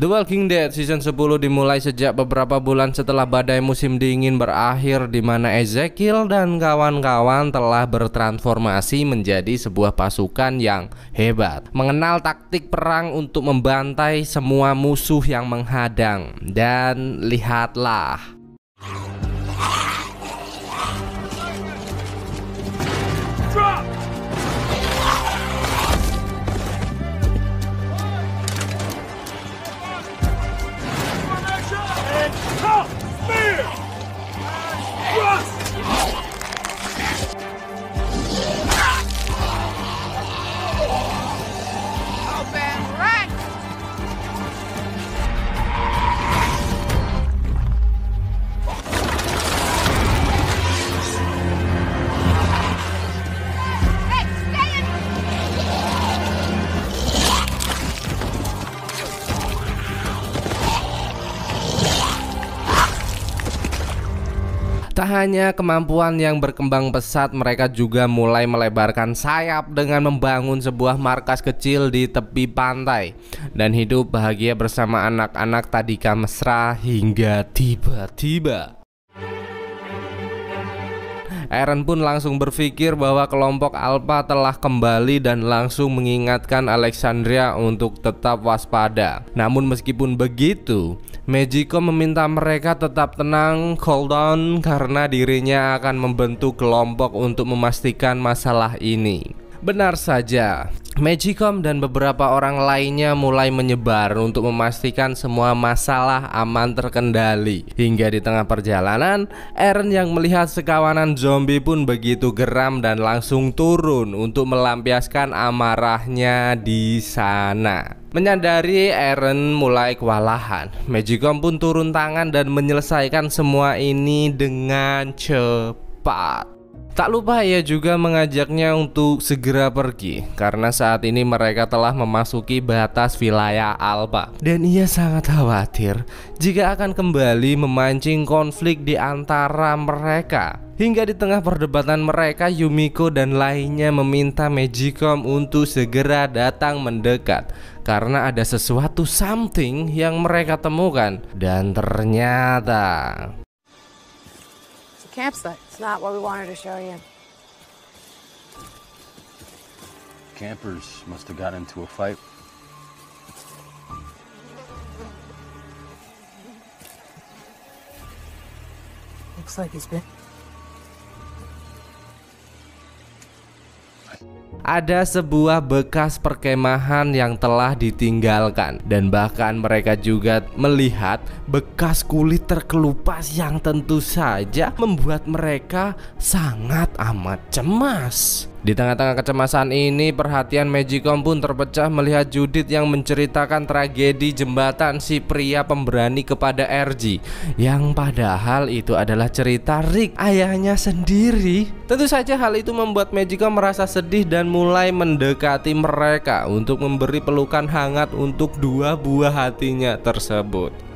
The Walking Dead season 10 dimulai sejak beberapa bulan setelah badai musim dingin berakhir, di mana Ezekiel dan kawan-kawan telah bertransformasi menjadi sebuah pasukan yang hebat, mengenal taktik perang untuk membantai semua musuh yang menghadang. Dan lihatlah, tak hanya kemampuan yang berkembang pesat, mereka juga mulai melebarkan sayap dengan membangun sebuah markas kecil di tepi pantai dan hidup bahagia bersama anak-anak tadika mesra hingga tiba-tiba Eren pun langsung berpikir bahwa kelompok Alpha telah kembali dan langsung mengingatkan Alexandria untuk tetap waspada. Namun meskipun begitu, Magicom meminta mereka tetap tenang, cool down, karena dirinya akan membentuk kelompok untuk memastikan masalah ini. Benar saja, Magicom dan beberapa orang lainnya mulai menyebar untuk memastikan semua masalah aman terkendali. Hingga di tengah perjalanan, Eren yang melihat sekawanan zombie pun begitu geram dan langsung turun untuk melampiaskan amarahnya di sana. Menyadari Eren mulai kewalahan, Magicom pun turun tangan dan menyelesaikan semua ini dengan cepat. Tak lupa ia juga mengajaknya untuk segera pergi, karena saat ini mereka telah memasuki batas wilayah Alpha. Dan ia sangat khawatir jika akan kembali memancing konflik di antara mereka. Hingga di tengah perdebatan mereka, Yumiko dan lainnya meminta Magicom untuk segera datang mendekat, karena ada sesuatu something yang mereka temukan. Dan ternyata campsite. It's not what we wanted to show you. Campers must have got into a fight. Looks like he's been. Ada sebuah bekas perkemahan yang telah ditinggalkan, dan bahkan mereka juga melihat bekas kulit terkelupas yang tentu saja membuat mereka sangat amat cemas. Di tengah-tengah kecemasan ini, perhatian Magicom pun terpecah melihat Judith yang menceritakan tragedi jembatan si pria pemberani kepada RG, yang padahal itu adalah cerita Rick, ayahnya sendiri. Tentu saja hal itu membuat Magicom merasa sedih dan mulai mendekati mereka untuk memberi pelukan hangat untuk dua buah hatinya tersebut.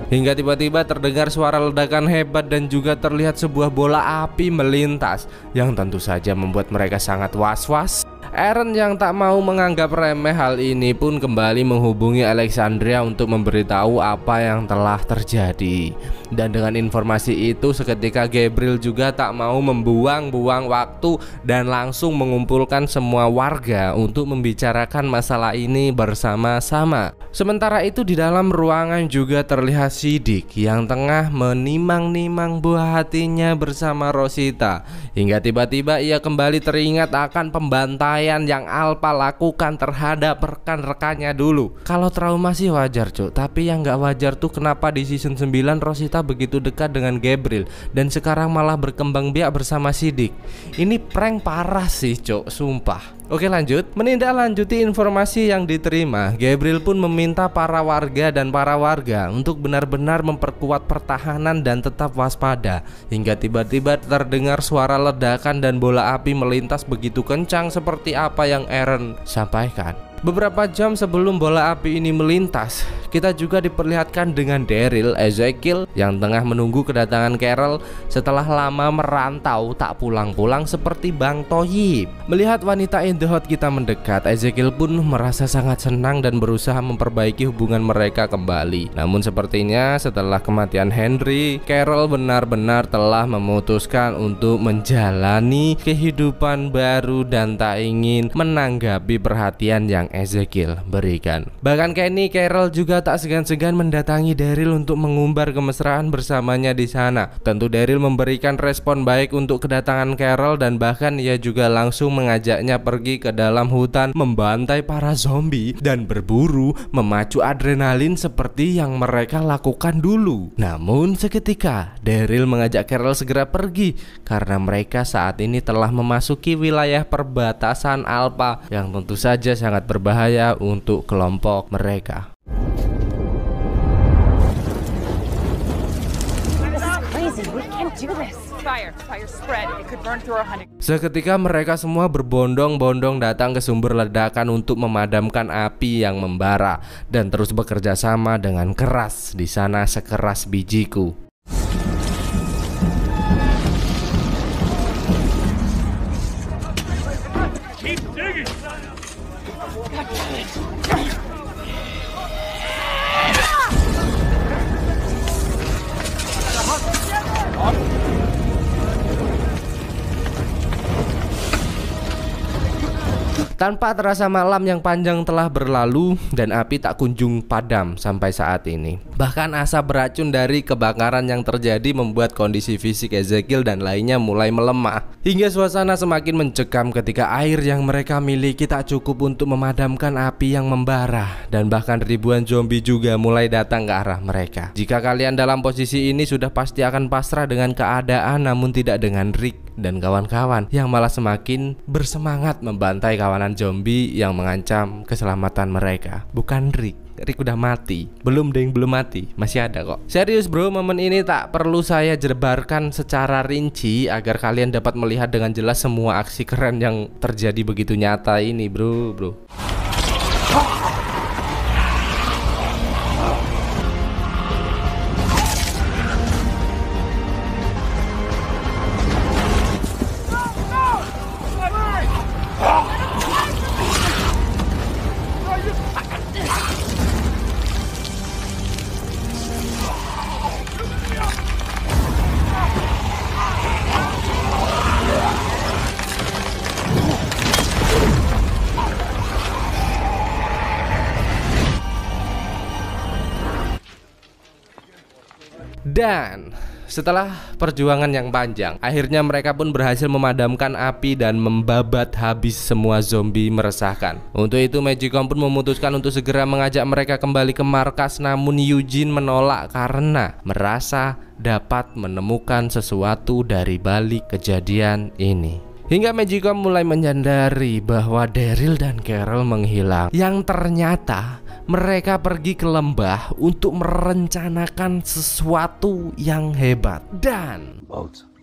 Hingga tiba-tiba terdengar suara ledakan hebat dan juga terlihat sebuah bola api melintas, yang tentu saja membuat mereka sangat was-was. Eren yang tak mau menganggap remeh hal ini pun kembali menghubungi Alexandria untuk memberitahu apa yang telah terjadi. Dan dengan informasi itu, seketika Gabriel juga tak mau membuang-buang waktu dan langsung mengumpulkan semua warga untuk membicarakan masalah ini bersama-sama. Sementara itu di dalam ruangan juga terlihat Siddiq yang tengah menimang-nimang buah hatinya bersama Rosita. Hingga tiba-tiba ia kembali teringat akan pembantaian yang Alpha lakukan terhadap rekan-rekannya dulu. Kalau trauma sih wajar cuk, tapi yang gak wajar tuh kenapa di season 9 Rosita begitu dekat dengan Gabriel dan sekarang malah berkembang biak bersama Siddiq. Ini prank parah sih cuk, sumpah. Oke lanjut, menindaklanjuti informasi yang diterima, Gabriel pun meminta para warga untuk benar-benar memperkuat pertahanan dan tetap waspada. Hingga tiba-tiba terdengar suara ledakan dan bola api melintas begitu kencang seperti apa yang Eren sampaikan. Beberapa jam sebelum bola api ini melintas, kita juga diperlihatkan dengan Daryl Ezekiel yang tengah menunggu kedatangan Carol setelah lama merantau tak pulang-pulang seperti Bang Toyib. Melihat wanita in the hot kita mendekat, Ezekiel pun merasa sangat senang dan berusaha memperbaiki hubungan mereka kembali. Namun sepertinya setelah kematian Henry, Carol benar-benar telah memutuskan untuk menjalani kehidupan baru dan tak ingin menanggapi perhatian yang Ezekiel berikan. Bahkan Kenny Carol juga tak segan-segan mendatangi Daryl untuk mengumbar kemesraan bersamanya di sana. Tentu Daryl memberikan respon baik untuk kedatangan Carol dan bahkan ia juga langsung mengajaknya pergi ke dalam hutan membantai para zombie dan berburu memacu adrenalin seperti yang mereka lakukan dulu. Namun seketika Daryl mengajak Carol segera pergi karena mereka saat ini telah memasuki wilayah perbatasan Alpha yang tentu saja sangat berbahaya untuk kelompok mereka. Seketika mereka semua berbondong-bondong datang ke sumber ledakan untuk memadamkan api yang membara dan terus bekerja sama dengan keras di sana sekeras bijiku. Tanpa terasa malam yang panjang telah berlalu dan api tak kunjung padam sampai saat ini. Bahkan asap beracun dari kebakaran yang terjadi membuat kondisi fisik Ezekiel dan lainnya mulai melemah. Hingga suasana semakin mencekam ketika air yang mereka miliki tak cukup untuk memadamkan api yang membara. Dan bahkan ribuan zombie juga mulai datang ke arah mereka. Jika kalian dalam posisi ini sudah pasti akan pasrah dengan keadaan, namun tidak dengan Rick dan kawan-kawan yang malah semakin bersemangat membantai kawanan zombie yang mengancam keselamatan mereka. Bukan Rick udah mati. Belum mati, masih ada kok. Serius bro, momen ini tak perlu saya jebarkan secara rinci agar kalian dapat melihat dengan jelas semua aksi keren yang terjadi begitu nyata ini bro. Dan setelah perjuangan yang panjang, akhirnya mereka pun berhasil memadamkan api dan membabat habis semua zombie meresahkan. Untuk itu Magicom pun memutuskan untuk segera mengajak mereka kembali ke markas. Namun Eugene menolak karena merasa dapat menemukan sesuatu dari balik kejadian ini. Hingga Magicom mulai menyadari bahwa Daryl dan Carol menghilang, yang ternyata mereka pergi ke lembah untuk merencanakan sesuatu yang hebat. Dan Boats.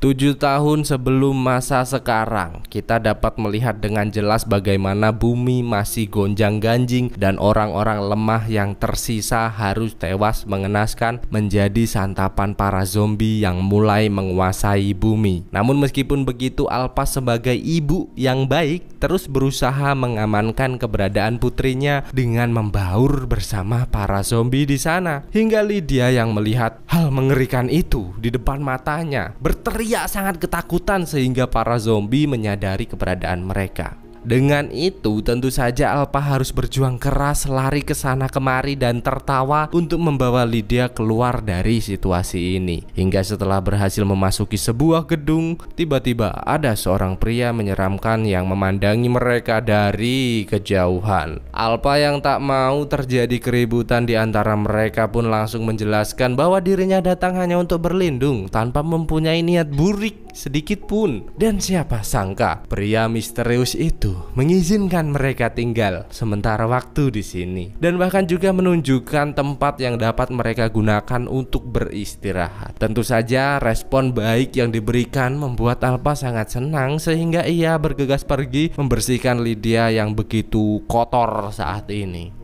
7 tahun sebelum masa sekarang, kita dapat melihat dengan jelas bagaimana bumi masih gonjang-ganjing dan orang-orang lemah yang tersisa harus tewas mengenaskan menjadi santapan para zombie yang mulai menguasai bumi. Namun meskipun begitu, Alpha sebagai ibu yang baik terus berusaha mengamankan keberadaan putrinya dengan membaur bersama para zombie di sana. Hingga Lydia yang melihat hal mengerikan itu di depan matanya berteriak sangat ketakutan sehingga para zombie menyadari keberadaan mereka. Dengan itu tentu saja Alpha harus berjuang keras, lari ke sana kemari dan tertawa untuk membawa Lydia keluar dari situasi ini. Hingga setelah berhasil memasuki sebuah gedung, tiba-tiba ada seorang pria menyeramkan yang memandangi mereka dari kejauhan. Alpha yang tak mau terjadi keributan di antara mereka pun langsung menjelaskan bahwa dirinya datang hanya untuk berlindung tanpa mempunyai niat buruk sedikit pun. Dan siapa sangka pria misterius itu mengizinkan mereka tinggal sementara waktu di sini dan bahkan juga menunjukkan tempat yang dapat mereka gunakan untuk beristirahat. Tentu saja respon baik yang diberikan membuat Alpha sangat senang sehingga ia bergegas pergi membersihkan Lydia yang begitu kotor saat ini.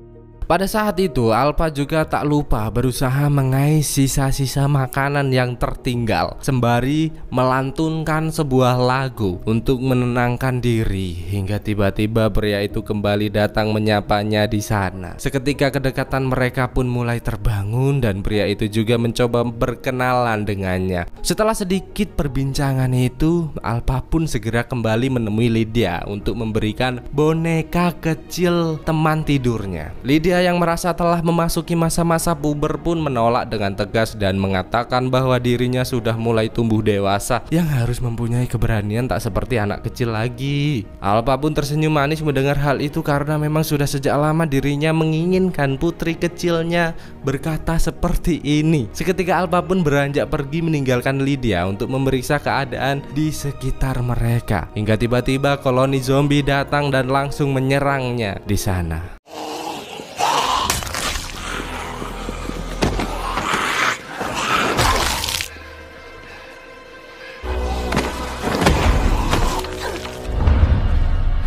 Pada saat itu Alpha juga tak lupa berusaha mengais sisa-sisa makanan yang tertinggal sembari melantunkan sebuah lagu untuk menenangkan diri. Hingga tiba-tiba pria itu kembali datang menyapanya di sana. Seketika kedekatan mereka pun mulai terbangun dan pria itu juga mencoba berkenalan dengannya. Setelah sedikit perbincangan itu, Alpha pun segera kembali menemui Lydia untuk memberikan boneka kecil teman tidurnya. Lydia yang merasa telah memasuki masa-masa puber pun menolak dengan tegas dan mengatakan bahwa dirinya sudah mulai tumbuh dewasa yang harus mempunyai keberanian tak seperti anak kecil lagi. Alpha pun tersenyum manis mendengar hal itu karena memang sudah sejak lama dirinya menginginkan putri kecilnya berkata seperti ini. Seketika Alpha pun beranjak pergi meninggalkan Lydia untuk memeriksa keadaan di sekitar mereka. Hingga tiba-tiba koloni zombie datang dan langsung menyerangnya di sana.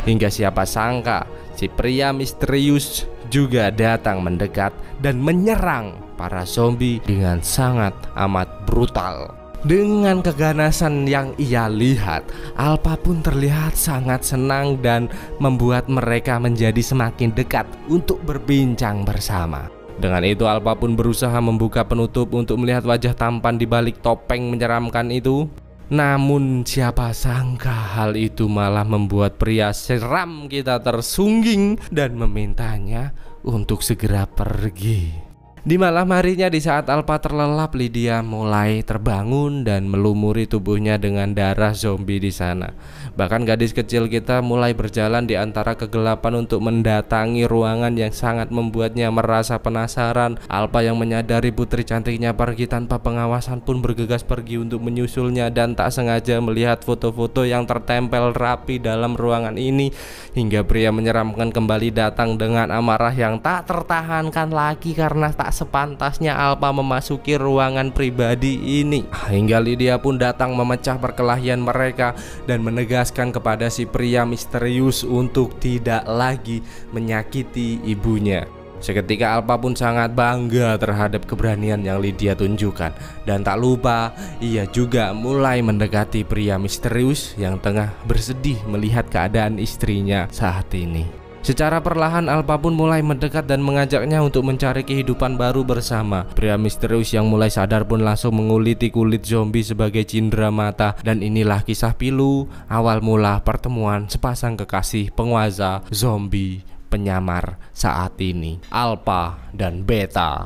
Hingga siapa sangka si pria misterius juga datang mendekat dan menyerang para zombie dengan sangat amat brutal. Dengan keganasan yang ia lihat, Alpha pun terlihat sangat senang dan membuat mereka menjadi semakin dekat untuk berbincang bersama. Dengan itu Alpha pun berusaha membuka penutup untuk melihat wajah tampan di balik topeng menyeramkan itu. Namun siapa sangka hal itu malah membuat pria seram kita tersungging dan memintanya untuk segera pergi. Di malam harinya di saat Alpha terlelap, Lydia mulai terbangun dan melumuri tubuhnya dengan darah zombie di sana. Bahkan gadis kecil kita mulai berjalan di antara kegelapan untuk mendatangi ruangan yang sangat membuatnya merasa penasaran. Alpha yang menyadari putri cantiknya pergi tanpa pengawasan pun bergegas pergi untuk menyusulnya dan tak sengaja melihat foto-foto yang tertempel rapi dalam ruangan ini. Hingga pria menyeramkan kembali datang dengan amarah yang tak tertahankan lagi karena tak sepantasnya Alpha memasuki ruangan pribadi ini. Hingga Lydia pun datang memecah perkelahian mereka dan menegaskan kepada si pria misterius untuk tidak lagi menyakiti ibunya. Seketika Alpha pun sangat bangga terhadap keberanian yang Lydia tunjukkan. Dan tak lupa ia juga mulai mendekati pria misterius yang tengah bersedih melihat keadaan istrinya saat ini. Secara perlahan Alpha pun mulai mendekat dan mengajaknya untuk mencari kehidupan baru bersama. Pria misterius yang mulai sadar pun langsung menguliti kulit zombie sebagai cindera mata. Dan inilah kisah pilu awal mula pertemuan sepasang kekasih penguasa zombie penyamar saat ini, Alpha dan Beta.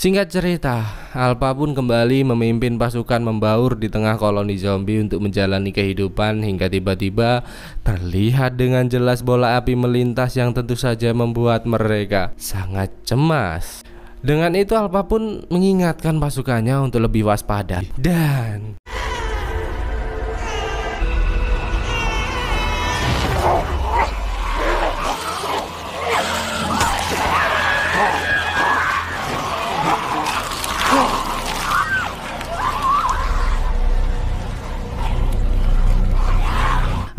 Singkat cerita, Alpha pun kembali memimpin pasukan membaur di tengah koloni zombie untuk menjalani kehidupan hingga tiba-tiba terlihat dengan jelas bola api melintas yang tentu saja membuat mereka sangat cemas. Dengan itu Alpha pun mengingatkan pasukannya untuk lebih waspada dan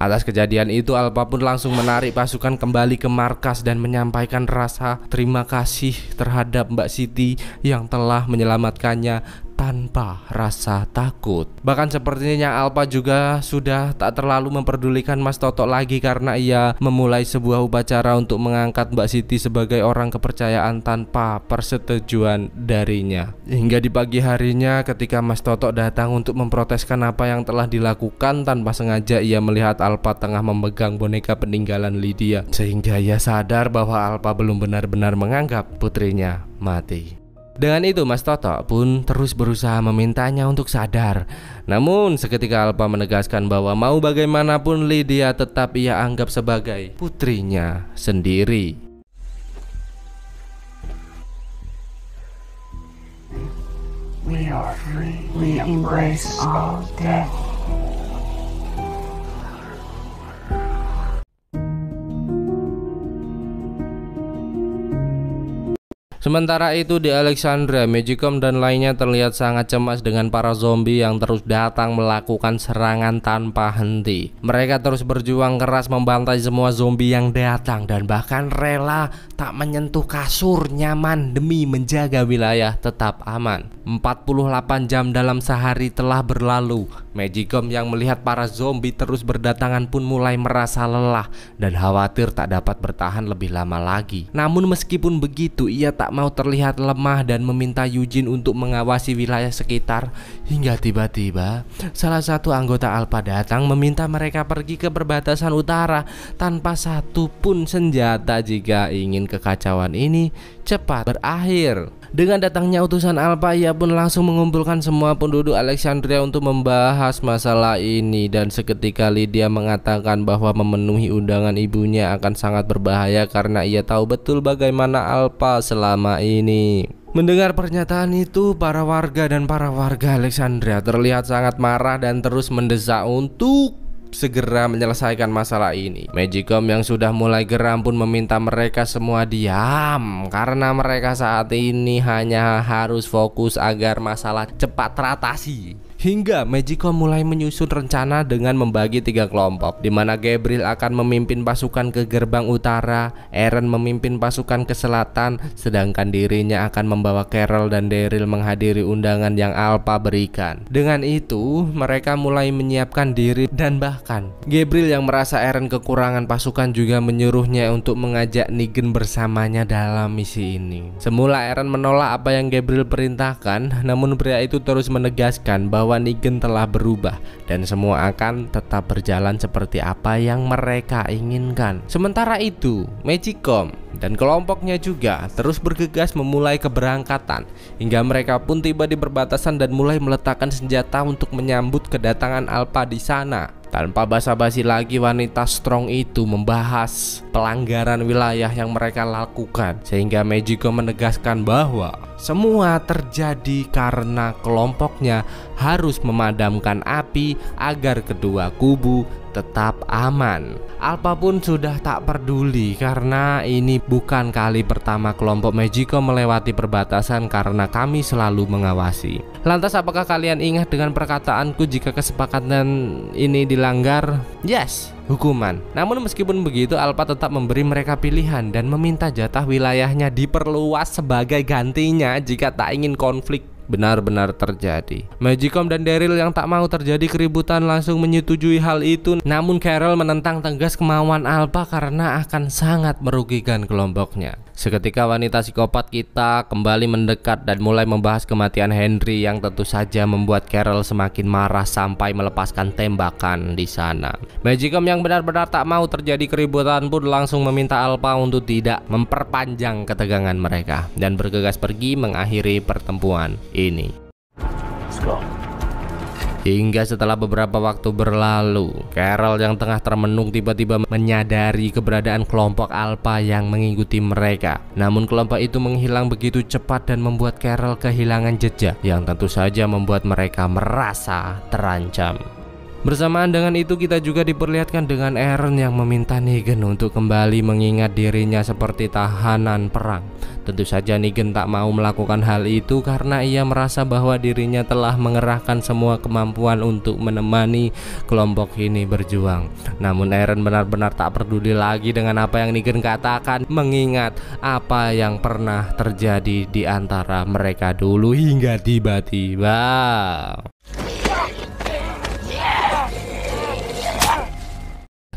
atas kejadian itu Alpha pun langsung menarik pasukan kembali ke markas dan menyampaikan rasa terima kasih terhadap Mbak Siti yang telah menyelamatkannya tanpa rasa takut. Bahkan sepertinya Alpha juga sudah tak terlalu memperdulikan Mas Toto lagi karena ia memulai sebuah upacara untuk mengangkat Mbak Siti sebagai orang kepercayaan tanpa persetujuan darinya. Hingga di pagi harinya ketika Mas Toto datang untuk memproteskan apa yang telah dilakukan, tanpa sengaja ia melihat Alpha tengah memegang boneka peninggalan Lydia, sehingga ia sadar bahwa Alpha belum benar-benar menganggap putrinya mati. Dengan itu Mas Toto pun terus berusaha memintanya untuk sadar. Namun seketika Alpha menegaskan bahwa mau bagaimanapun Lydia tetap ia anggap sebagai putrinya sendiri. We are free. We embrace all death. Sementara itu di Alexandria, Magicom dan lainnya terlihat sangat cemas dengan para zombie yang terus datang melakukan serangan tanpa henti. Mereka terus berjuang keras membantai semua zombie yang datang dan bahkan rela tak menyentuh kasur nyaman demi menjaga wilayah tetap aman. 48 jam dalam sehari telah berlalu. Magicom yang melihat para zombie terus berdatangan pun mulai merasa lelah dan khawatir tak dapat bertahan lebih lama lagi. Namun meskipun begitu, ia tak mau terlihat lemah dan meminta Eugene untuk mengawasi wilayah sekitar. Hingga tiba-tiba salah satu anggota Alpha datang meminta mereka pergi ke perbatasan utara tanpa satu pun senjata jika ingin kekacauan ini cepat berakhir. Dengan datangnya utusan Alpha, ia pun langsung mengumpulkan semua penduduk Alexandria untuk membahas masalah ini. Dan seketika Lydia mengatakan bahwa memenuhi undangan ibunya akan sangat berbahaya karena ia tahu betul bagaimana Alpha selama ini. Mendengar pernyataan itu, para warga Alexandria terlihat sangat marah dan terus mendesak untuk segera menyelesaikan masalah ini. Magicom yang sudah mulai geram pun meminta mereka semua diam karena mereka saat ini hanya harus fokus agar masalah cepat teratasi. Hingga Magicom mulai menyusun rencana dengan membagi 3 kelompok, di mana Gabriel akan memimpin pasukan ke gerbang utara, Aaron memimpin pasukan ke selatan, sedangkan dirinya akan membawa Carol dan Daryl menghadiri undangan yang Alpha berikan. Dengan itu, mereka mulai menyiapkan diri dan bahkan Gabriel yang merasa Aaron kekurangan pasukan juga menyuruhnya untuk mengajak Negan bersamanya dalam misi ini. Semula Aaron menolak apa yang Gabriel perintahkan, namun pria itu terus menegaskan bahwa Negan telah berubah dan semua akan tetap berjalan seperti apa yang mereka inginkan. Sementara itu, Magicom dan kelompoknya juga terus bergegas memulai keberangkatan hingga mereka pun tiba di perbatasan dan mulai meletakkan senjata untuk menyambut kedatangan Alpha di sana. Tanpa basa-basi lagi, wanita strong itu membahas pelanggaran wilayah yang mereka lakukan, sehingga Magicom menegaskan bahwa semua terjadi karena kelompoknya harus memadamkan api agar kedua kubu tetap aman. Alpha pun sudah tak peduli karena ini bukan kali pertama kelompok Magicom melewati perbatasan karena kami selalu mengawasi. Lantas apakah kalian ingat dengan perkataanku jika kesepakatan ini dilanggar? Yes, hukuman. Namun meskipun begitu, Alpha tetap memberi mereka pilihan dan meminta jatah wilayahnya diperluas sebagai gantinya jika tak ingin konflik benar-benar terjadi. Magicom dan Daryl yang tak mau terjadi keributan langsung menyetujui hal itu. Namun Carol menentang tegas kemauan Alpha karena akan sangat merugikan kelompoknya. Seketika wanita psikopat kita kembali mendekat dan mulai membahas kematian Henry yang tentu saja membuat Carol semakin marah sampai melepaskan tembakan di sana. Magicom yang benar-benar tak mau terjadi keributan pun langsung meminta Alpha untuk tidak memperpanjang ketegangan mereka dan bergegas pergi mengakhiri pertempuran ini. Let's go. Hingga setelah beberapa waktu berlalu, Carol yang tengah termenung tiba-tiba menyadari keberadaan kelompok Alpha yang mengikuti mereka. Namun kelompok itu menghilang begitu cepat dan membuat Carol kehilangan jejak yang tentu saja membuat mereka merasa terancam. Bersamaan dengan itu kita juga diperlihatkan dengan Eren yang meminta Negan untuk kembali mengingat dirinya seperti tahanan perang. Tentu saja Negan tak mau melakukan hal itu karena ia merasa bahwa dirinya telah mengerahkan semua kemampuan untuk menemani kelompok ini berjuang. Namun Eren benar-benar tak peduli lagi dengan apa yang Negan katakan, mengingat apa yang pernah terjadi di antara mereka dulu hingga tiba-tiba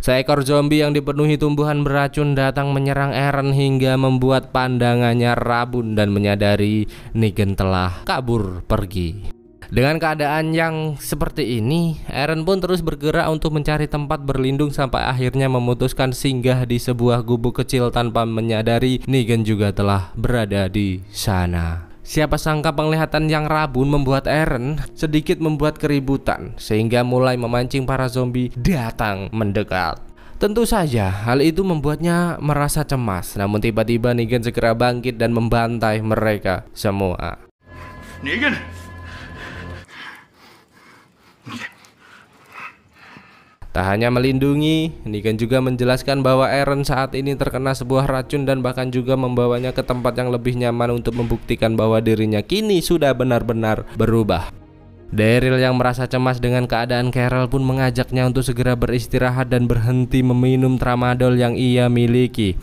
seekor zombie yang dipenuhi tumbuhan beracun datang menyerang Eren hingga membuat pandangannya rabun dan menyadari Negan telah kabur pergi. Dengan keadaan yang seperti ini, Eren pun terus bergerak untuk mencari tempat berlindung sampai akhirnya memutuskan singgah di sebuah gubuk kecil tanpa menyadari Negan juga telah berada di sana. Siapa sangka penglihatan yang rabun membuat Eren sedikit membuat keributan sehingga mulai memancing para zombie datang mendekat. Tentu saja hal itu membuatnya merasa cemas. Namun tiba-tiba Negan segera bangkit dan membantai mereka semua. Negan! Tak hanya melindungi, Negan juga menjelaskan bahwa Eren saat ini terkena sebuah racun dan bahkan juga membawanya ke tempat yang lebih nyaman untuk membuktikan bahwa dirinya kini sudah benar-benar berubah. Daryl yang merasa cemas dengan keadaan Carol pun mengajaknya untuk segera beristirahat dan berhenti meminum tramadol yang ia miliki.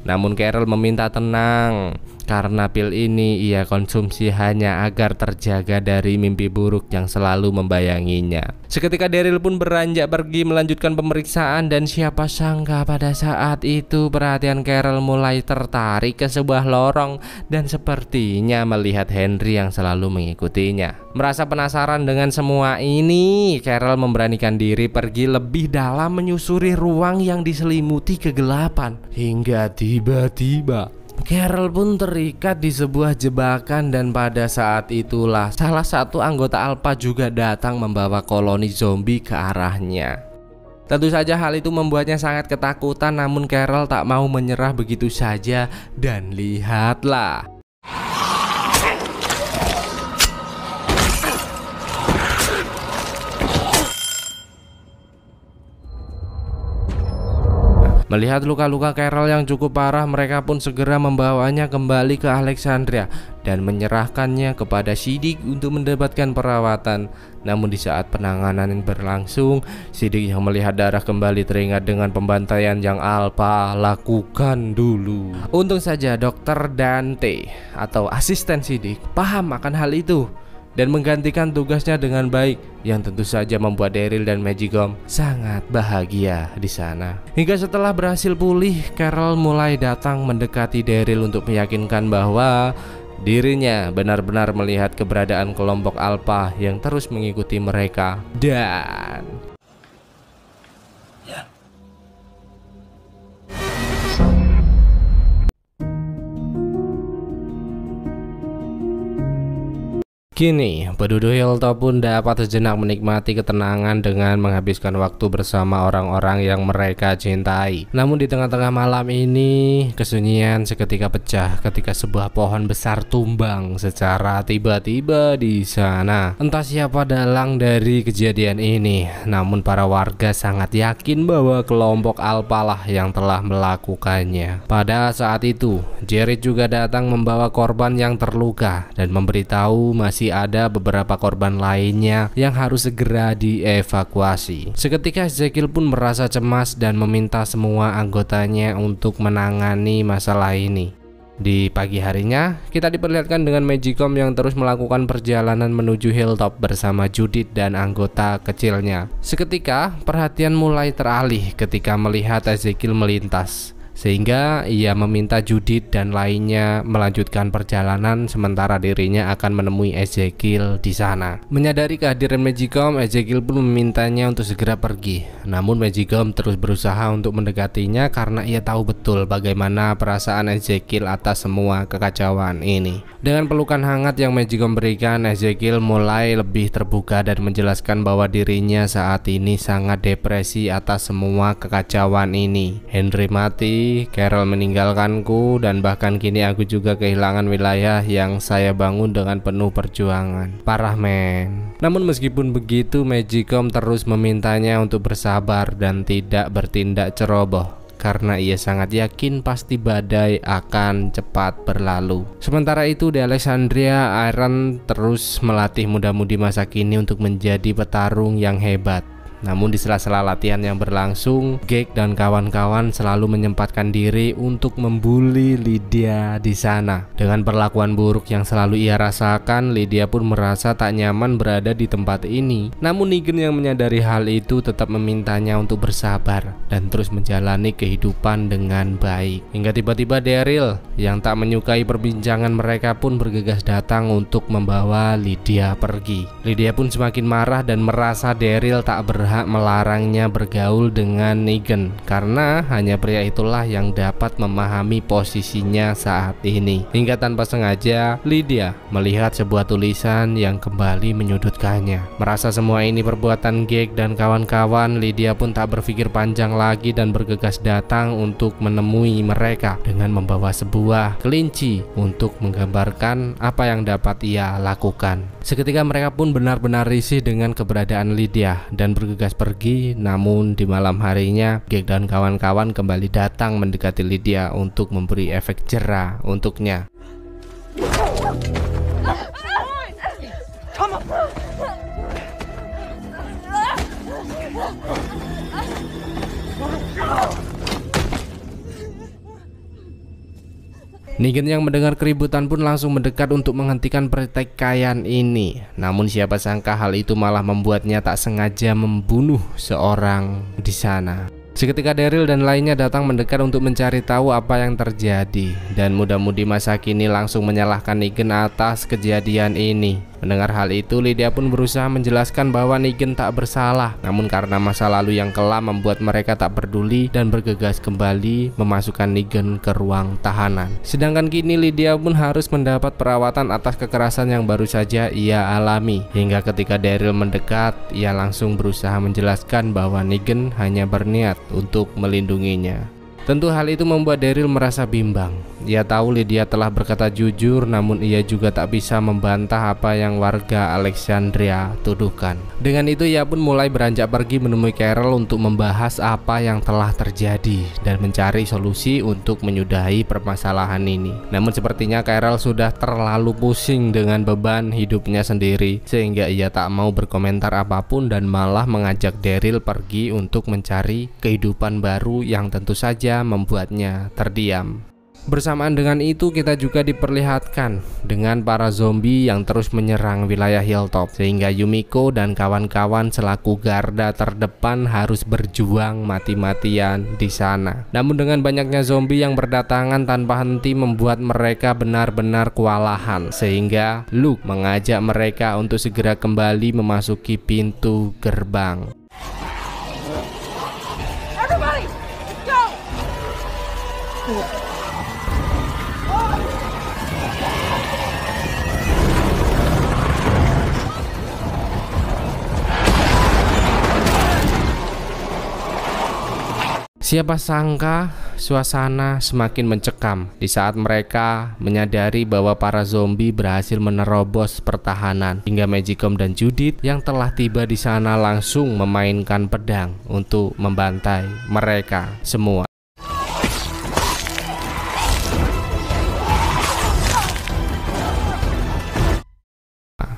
Namun Carol meminta tenang karena pil ini ia konsumsi hanya agar terjaga dari mimpi buruk yang selalu membayanginya. Seketika Daryl pun beranjak pergi melanjutkan pemeriksaan dan siapa sangka pada saat itu perhatian Carol mulai tertarik ke sebuah lorong dan sepertinya melihat Henry yang selalu mengikutinya. Merasa penasaran dengan semua ini, Carol memberanikan diri pergi lebih dalam menyusuri ruang yang diselimuti kegelapan. Hingga tiba-tiba Carol pun terikat di sebuah jebakan dan pada saat itulah salah satu anggota Alpha juga datang membawa koloni zombie ke arahnya. Tentu saja hal itu membuatnya sangat ketakutan, namun Carol tak mau menyerah begitu saja dan lihatlah. Melihat luka-luka Carol yang cukup parah, mereka pun segera membawanya kembali ke Alexandria dan menyerahkannya kepada Siddiq untuk mendapatkan perawatan. Namun di saat penanganan yang berlangsung, Siddiq yang melihat darah kembali teringat dengan pembantaian yang Alpha lakukan dulu. Untung saja Dr. Dante atau asisten Siddiq paham akan hal itu dan menggantikan tugasnya dengan baik, yang tentu saja membuat Daryl dan Magicom sangat bahagia di sana. Hingga setelah berhasil pulih, Carol mulai datang mendekati Daryl untuk meyakinkan bahwa dirinya benar-benar melihat keberadaan kelompok Alpha yang terus mengikuti mereka. Dan kini, penduduk Hilltop pun dapat sejenak menikmati ketenangan dengan menghabiskan waktu bersama orang-orang yang mereka cintai. Namun di tengah-tengah malam ini, kesunyian seketika pecah ketika sebuah pohon besar tumbang secara tiba-tiba di sana. Entah siapa dalang dari kejadian ini, namun para warga sangat yakin bahwa kelompok Alpha lah yang telah melakukannya. Pada saat itu, Jared juga datang membawa korban yang terluka dan memberitahu masih ada beberapa korban lainnya yang harus segera dievakuasi. Seketika Ezekiel pun merasa cemas dan meminta semua anggotanya untuk menangani masalah ini. Di pagi harinya, kita diperlihatkan dengan Magicom yang terus melakukan perjalanan menuju Hilltop bersama Judith dan anggota kecilnya. Seketika, perhatian mulai teralih ketika melihat Ezekiel melintas, sehingga ia meminta Judith dan lainnya melanjutkan perjalanan sementara dirinya akan menemui Ezekiel di sana. Menyadari kehadiran Magicom, Ezekiel pun memintanya untuk segera pergi. Namun Magicom terus berusaha untuk mendekatinya karena ia tahu betul bagaimana perasaan Ezekiel atas semua kekacauan ini. Dengan pelukan hangat yang Magicom berikan, Ezekiel mulai lebih terbuka dan menjelaskan bahwa dirinya saat ini sangat depresi atas semua kekacauan ini. Henry mati, lagi, Carol meninggalkanku, dan bahkan kini aku juga kehilangan wilayah yang saya bangun dengan penuh perjuangan. Parah men. Namun meskipun begitu, Magicom terus memintanya untuk bersabar dan tidak bertindak ceroboh, karena ia sangat yakin pasti badai akan cepat berlalu. Sementara itu di Alexandria, Aaron terus melatih muda-mudi masa kini untuk menjadi petarung yang hebat. Namun di sela-sela latihan yang berlangsung, Gek dan kawan-kawan selalu menyempatkan diri untuk membuli Lydia di sana. Dengan perlakuan buruk yang selalu ia rasakan, Lydia pun merasa tak nyaman berada di tempat ini. Namun Negan yang menyadari hal itu tetap memintanya untuk bersabar dan terus menjalani kehidupan dengan baik. Hingga tiba-tiba Daryl yang tak menyukai perbincangan mereka pun bergegas datang untuk membawa Lydia pergi. Lydia pun semakin marah dan merasa Daryl tak berhak melarangnya bergaul dengan Negan, karena hanya pria itulah yang dapat memahami posisinya saat ini. Hingga tanpa sengaja Lydia melihat sebuah tulisan yang kembali menyudutkannya. Merasa semua ini perbuatan Gek dan kawan-kawan, Lydia pun tak berpikir panjang lagi dan bergegas datang untuk menemui mereka dengan membawa sebuah kelinci untuk menggambarkan apa yang dapat ia lakukan. Seketika mereka pun benar-benar risih dengan keberadaan Lydia dan bergegas pergi. Namun di malam harinya, Gek dan kawan-kawan kembali datang mendekati Lydia untuk memberi efek jera untuknya. Negan yang mendengar keributan pun langsung mendekat untuk menghentikan pertikaian ini. Namun siapa sangka hal itu malah membuatnya tak sengaja membunuh seorang di sana. Seketika Daryl dan lainnya datang mendekat untuk mencari tahu apa yang terjadi, dan muda-mudi masa kini langsung menyalahkan Negan atas kejadian ini. Mendengar hal itu, Lydia pun berusaha menjelaskan bahwa Negan tak bersalah. Namun karena masa lalu yang kelam membuat mereka tak peduli dan bergegas kembali memasukkan Negan ke ruang tahanan. Sedangkan kini Lydia pun harus mendapat perawatan atas kekerasan yang baru saja ia alami. Hingga ketika Daryl mendekat, ia langsung berusaha menjelaskan bahwa Negan hanya berniat untuk melindunginya. Tentu hal itu membuat Daryl merasa bimbang. Ia tahu Lydia telah berkata jujur, namun ia juga tak bisa membantah apa yang warga Alexandria tuduhkan. Dengan itu ia pun mulai beranjak pergi menemui Carol untuk membahas apa yang telah terjadi dan mencari solusi untuk menyudahi permasalahan ini. Namun sepertinya Carol sudah terlalu pusing dengan beban hidupnya sendiri, sehingga ia tak mau berkomentar apapun dan malah mengajak Daryl pergi untuk mencari kehidupan baru yang tentu saja membuatnya terdiam. Bersamaan dengan itu, kita juga diperlihatkan dengan para zombie yang terus menyerang wilayah Hilltop, sehingga Yumiko dan kawan-kawan selaku garda terdepan harus berjuang mati-matian di sana. Namun dengan banyaknya zombie yang berdatangan tanpa henti membuat mereka benar-benar kewalahan, sehingga Luke mengajak mereka untuk segera kembali memasuki pintu gerbang. Everybody, go! Siapa sangka suasana semakin mencekam di saat mereka menyadari bahwa para zombie berhasil menerobos pertahanan, hingga Magicom dan Judith yang telah tiba di sana langsung memainkan pedang untuk membantai mereka semua.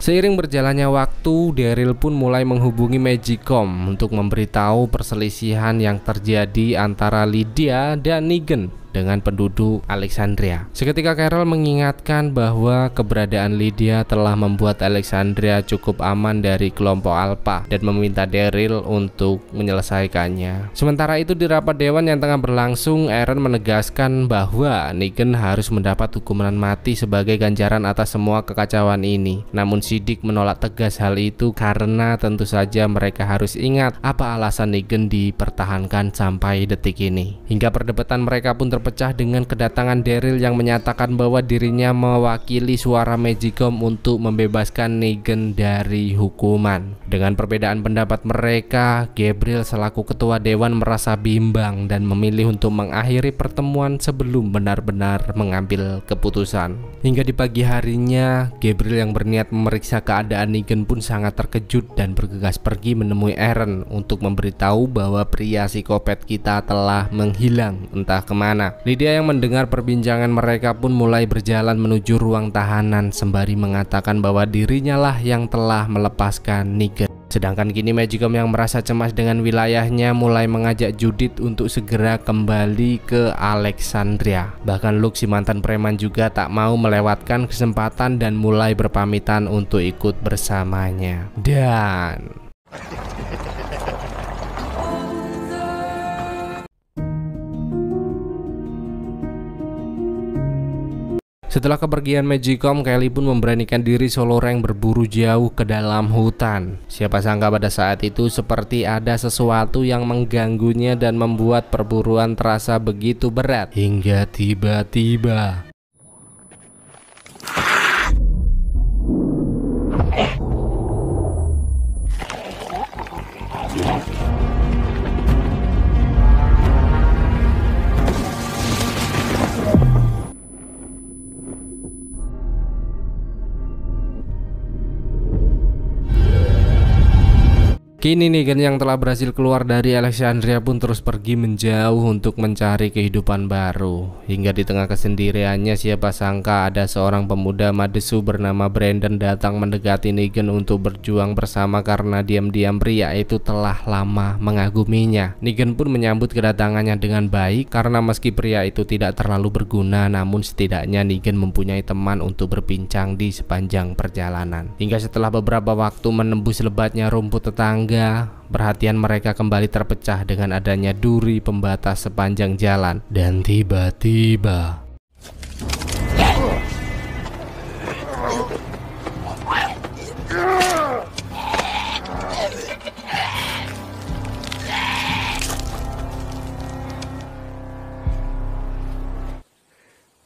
Seiring berjalannya waktu, Daryl pun mulai menghubungi Magicom untuk memberitahu perselisihan yang terjadi antara Lydia dan Negan dengan penduduk Alexandria. Seketika Carol mengingatkan bahwa keberadaan Lydia telah membuat Alexandria cukup aman dari kelompok Alpha dan meminta Daryl untuk menyelesaikannya. Sementara itu di rapat dewan yang tengah berlangsung, Aaron menegaskan bahwa Negan harus mendapat hukuman mati sebagai ganjaran atas semua kekacauan ini. Namun Siddiq menolak tegas hal itu karena tentu saja mereka harus ingat apa alasan Negan dipertahankan sampai detik ini. Hingga perdebatan mereka pun terpecah dengan kedatangan Daryl yang menyatakan bahwa dirinya mewakili suara Magicom untuk membebaskan Negan dari hukuman. Dengan perbedaan pendapat mereka, Gabriel selaku ketua dewan merasa bimbang dan memilih untuk mengakhiri pertemuan sebelum benar-benar mengambil keputusan. Hingga di pagi harinya, Gabriel yang berniat memeriksa keadaan Negan pun sangat terkejut dan bergegas pergi menemui Aaron untuk memberitahu bahwa pria psikopat kita telah menghilang entah kemana. Lydia yang mendengar perbincangan mereka pun mulai berjalan menuju ruang tahanan sembari mengatakan bahwa dirinya lah yang telah melepaskan Negan. Sedangkan kini Magicom yang merasa cemas dengan wilayahnya mulai mengajak Judith untuk segera kembali ke Alexandria. Bahkan Luke si mantan preman juga tak mau melewatkan kesempatan dan mulai berpamitan untuk ikut bersamanya. Dan setelah kepergian Magicom, Kelly pun memberanikan diri solo rank berburu jauh ke dalam hutan. Siapa sangka pada saat itu seperti ada sesuatu yang mengganggunya dan membuat perburuan terasa begitu berat. Hingga tiba-tiba kini Negan yang telah berhasil keluar dari Alexandria pun terus pergi menjauh untuk mencari kehidupan baru. Hingga di tengah kesendiriannya, siapa sangka ada seorang pemuda madesu bernama Brandon datang mendekati Negan untuk berjuang bersama karena diam-diam pria itu telah lama mengaguminya. Negan pun menyambut kedatangannya dengan baik karena meski pria itu tidak terlalu berguna, namun setidaknya Negan mempunyai teman untuk berbincang di sepanjang perjalanan. Hingga setelah beberapa waktu menembus lebatnya rumput tetangga, perhatian mereka kembali terpecah dengan adanya duri pembatas sepanjang jalan. Dan tiba-tiba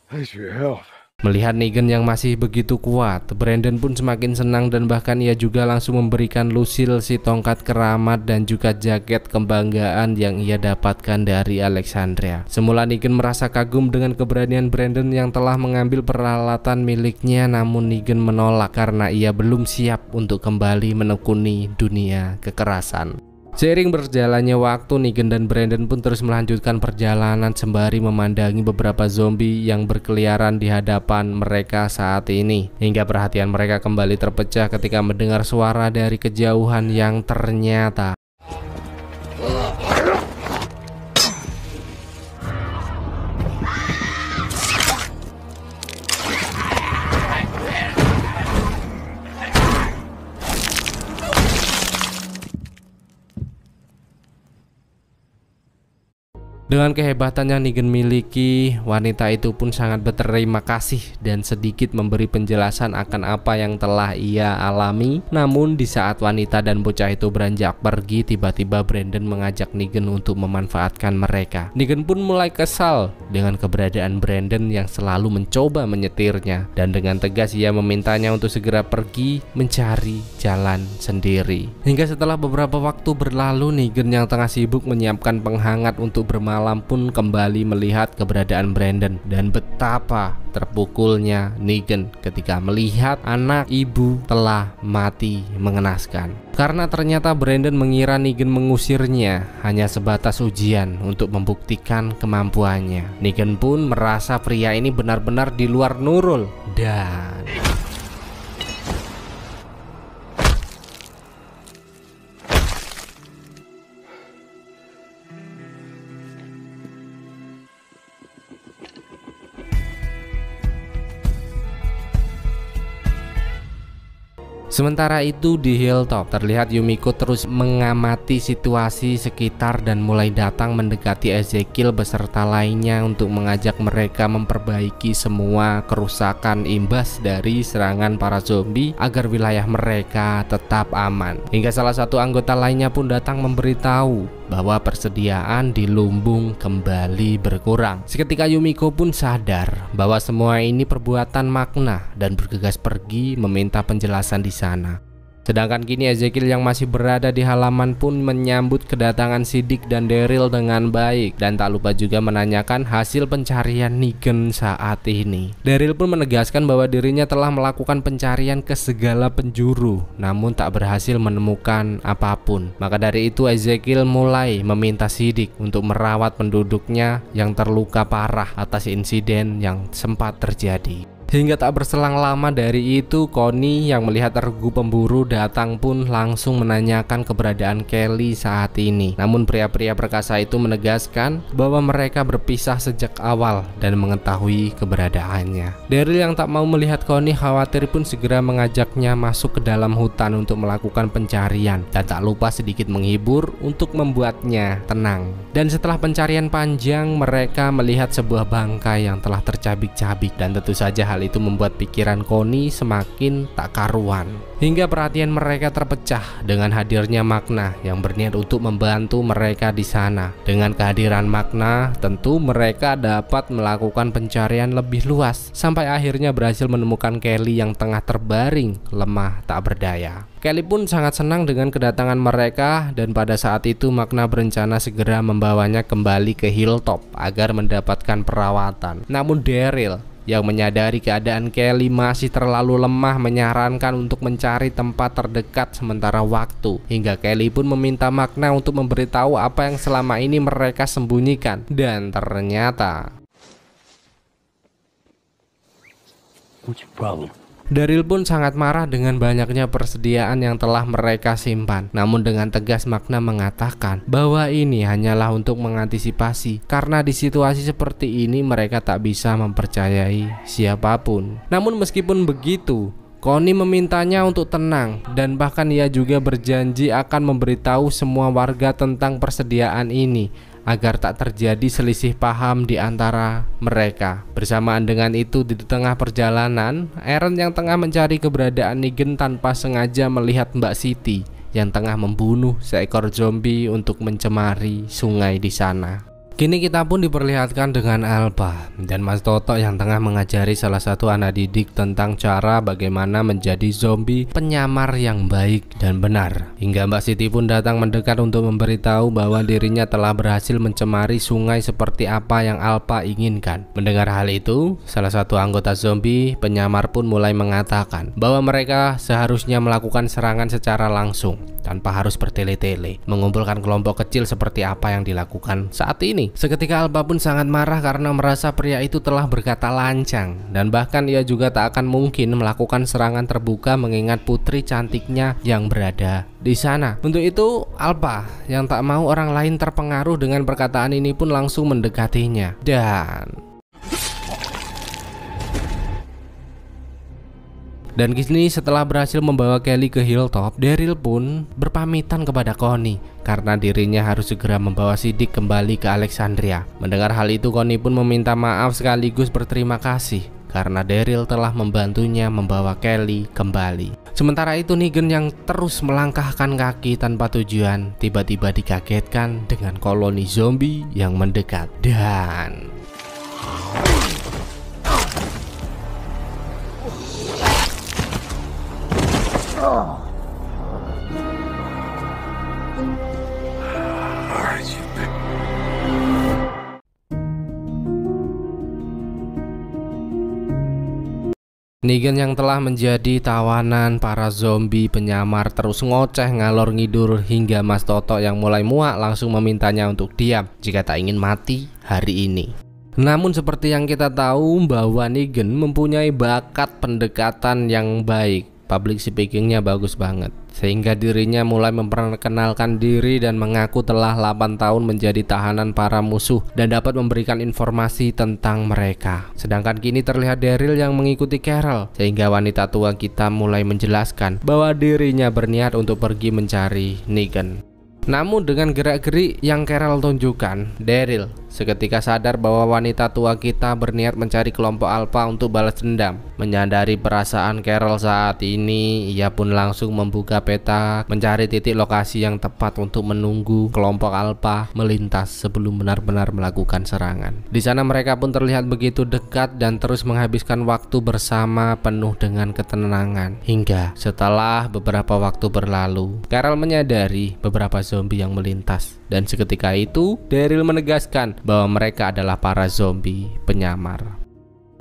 Thanks for your help. melihat Negan yang masih begitu kuat, Brandon pun semakin senang dan bahkan ia juga langsung memberikan Lucille si tongkat keramat dan juga jaket kebanggaan yang ia dapatkan dari Alexandria. Semula Negan merasa kagum dengan keberanian Brandon yang telah mengambil peralatan miliknya, namun Negan menolak karena ia belum siap untuk kembali menekuni dunia kekerasan. Seiring berjalannya waktu, Negan dan Brandon pun terus melanjutkan perjalanan sembari memandangi beberapa zombie yang berkeliaran di hadapan mereka saat ini. Hingga perhatian mereka kembali terpecah ketika mendengar suara dari kejauhan yang ternyata dengan kehebatan yang Negan miliki, wanita itu pun sangat berterima kasih dan sedikit memberi penjelasan akan apa yang telah ia alami. Namun di saat wanita dan bocah itu beranjak pergi, tiba-tiba Brandon mengajak Negan untuk memanfaatkan mereka. Negan pun mulai kesal dengan keberadaan Brandon yang selalu mencoba menyetirnya, dan dengan tegas ia memintanya untuk segera pergi mencari jalan sendiri. Hingga setelah beberapa waktu berlalu, Negan yang tengah sibuk menyiapkan penghangat untuk bermalam pun kembali melihat keberadaan Brandon, dan betapa terpukulnya Negan ketika melihat anak ibu telah mati mengenaskan. Karena ternyata Brandon mengira Negan mengusirnya hanya sebatas ujian untuk membuktikan kemampuannya. Negan pun merasa pria ini benar-benar di luar nurul. Dan sementara itu di hilltop terlihat Yumiko terus mengamati situasi sekitar dan mulai datang mendekati Ezekiel beserta lainnya untuk mengajak mereka memperbaiki semua kerusakan imbas dari serangan para zombie agar wilayah mereka tetap aman. Hingga salah satu anggota lainnya pun datang memberitahu bahwa persediaan di lumbung kembali berkurang. Seketika Yumiko pun sadar bahwa semua ini perbuatan Magna dan bergegas pergi meminta penjelasan di sana. Sedangkan kini Ezekiel yang masih berada di halaman pun menyambut kedatangan Siddiq dan Daryl dengan baik, dan tak lupa juga menanyakan hasil pencarian Negan saat ini. Daryl pun menegaskan bahwa dirinya telah melakukan pencarian ke segala penjuru namun tak berhasil menemukan apapun. Maka dari itu Ezekiel mulai meminta Siddiq untuk merawat penduduknya yang terluka parah atas insiden yang sempat terjadi. Hingga tak berselang lama dari itu, Connie yang melihat regu pemburu datang pun langsung menanyakan keberadaan Kelly saat ini. Namun pria-pria perkasa itu menegaskan bahwa mereka berpisah sejak awal dan mengetahui keberadaannya. Daryl yang tak mau melihat Connie khawatir pun segera mengajaknya masuk ke dalam hutan untuk melakukan pencarian, dan tak lupa sedikit menghibur untuk membuatnya tenang. Dan setelah pencarian panjang, mereka melihat sebuah bangkai yang telah tercabik-cabik, dan tentu saja hal itu membuat pikiran Connie semakin tak karuan. Hingga perhatian mereka terpecah dengan hadirnya Magna yang berniat untuk membantu mereka di sana. Dengan kehadiran Magna, tentu mereka dapat melakukan pencarian lebih luas sampai akhirnya berhasil menemukan Kelly yang tengah terbaring lemah tak berdaya. Kelly pun sangat senang dengan kedatangan mereka, dan pada saat itu Magna berencana segera membawanya kembali ke Hilltop agar mendapatkan perawatan. Namun Daryl yang menyadari keadaan Kelly masih terlalu lemah menyarankan untuk mencari tempat terdekat sementara waktu, hingga Kelly pun meminta Magna untuk memberitahu apa yang selama ini mereka sembunyikan. Dan ternyata What's your problem? Daryl pun sangat marah dengan banyaknya persediaan yang telah mereka simpan. Namun dengan tegas Magna mengatakan bahwa ini hanyalah untuk mengantisipasi, karena di situasi seperti ini mereka tak bisa mempercayai siapapun. Namun meskipun begitu, Connie memintanya untuk tenang, dan bahkan ia juga berjanji akan memberitahu semua warga tentang persediaan ini agar tak terjadi selisih paham di antara mereka. Bersamaan dengan itu, di tengah perjalanan, Aaron yang tengah mencari keberadaan Negan tanpa sengaja melihat Mbak Siti yang tengah membunuh seekor zombie untuk mencemari sungai di sana. Kini kita pun diperlihatkan dengan Alpha dan Mas Toto yang tengah mengajari salah satu anak didik tentang cara bagaimana menjadi zombie penyamar yang baik dan benar. Hingga Mbak Siti pun datang mendekat untuk memberitahu bahwa dirinya telah berhasil mencemari sungai seperti apa yang Alpha inginkan. Mendengar hal itu, salah satu anggota zombie penyamar pun mulai mengatakan bahwa mereka seharusnya melakukan serangan secara langsung tanpa harus bertele-tele, mengumpulkan kelompok kecil seperti apa yang dilakukan saat ini. Seketika Alpha pun sangat marah karena merasa pria itu telah berkata lancang, dan bahkan ia juga tak akan mungkin melakukan serangan terbuka mengingat putri cantiknya yang berada di sana. Untuk itu Alpha yang tak mau orang lain terpengaruh dengan perkataan ini pun langsung mendekatinya. Dan kini setelah berhasil membawa Kelly ke Hilltop, Daryl pun berpamitan kepada Connie karena dirinya harus segera membawa Siddiq kembali ke Alexandria. Mendengar hal itu, Connie pun meminta maaf sekaligus berterima kasih karena Daryl telah membantunya membawa Kelly kembali. Sementara itu Negan yang terus melangkahkan kaki tanpa tujuan tiba-tiba dikagetkan dengan koloni zombie yang mendekat. Dan Negan yang telah menjadi tawanan para zombie penyamar terus ngoceh ngalor ngidur hingga Mas Toto yang mulai muak langsung memintanya untuk diam jika tak ingin mati hari ini. Namun seperti yang kita tahu bahwa Negan mempunyai bakat pendekatan yang baik. Public speakingnya bagus banget, sehingga dirinya mulai memperkenalkan diri dan mengaku telah 8 tahun menjadi tahanan para musuh dan dapat memberikan informasi tentang mereka. Sedangkan kini terlihat Daryl yang mengikuti Carol, sehingga wanita tua kita mulai menjelaskan bahwa dirinya berniat untuk pergi mencari Negan. Namun dengan gerak-gerik yang Carol tunjukkan, Daryl seketika sadar bahwa wanita tua kita berniat mencari kelompok Alpha untuk balas dendam. Menyadari perasaan Carol saat ini, ia pun langsung membuka peta mencari titik lokasi yang tepat untuk menunggu kelompok Alpha melintas sebelum benar-benar melakukan serangan. Di sana mereka pun terlihat begitu dekat dan terus menghabiskan waktu bersama penuh dengan ketenangan. Hingga setelah beberapa waktu berlalu, Carol menyadari beberapa zombie yang melintas, dan seketika itu Daryl menegaskan bahwa mereka adalah para zombie penyamar.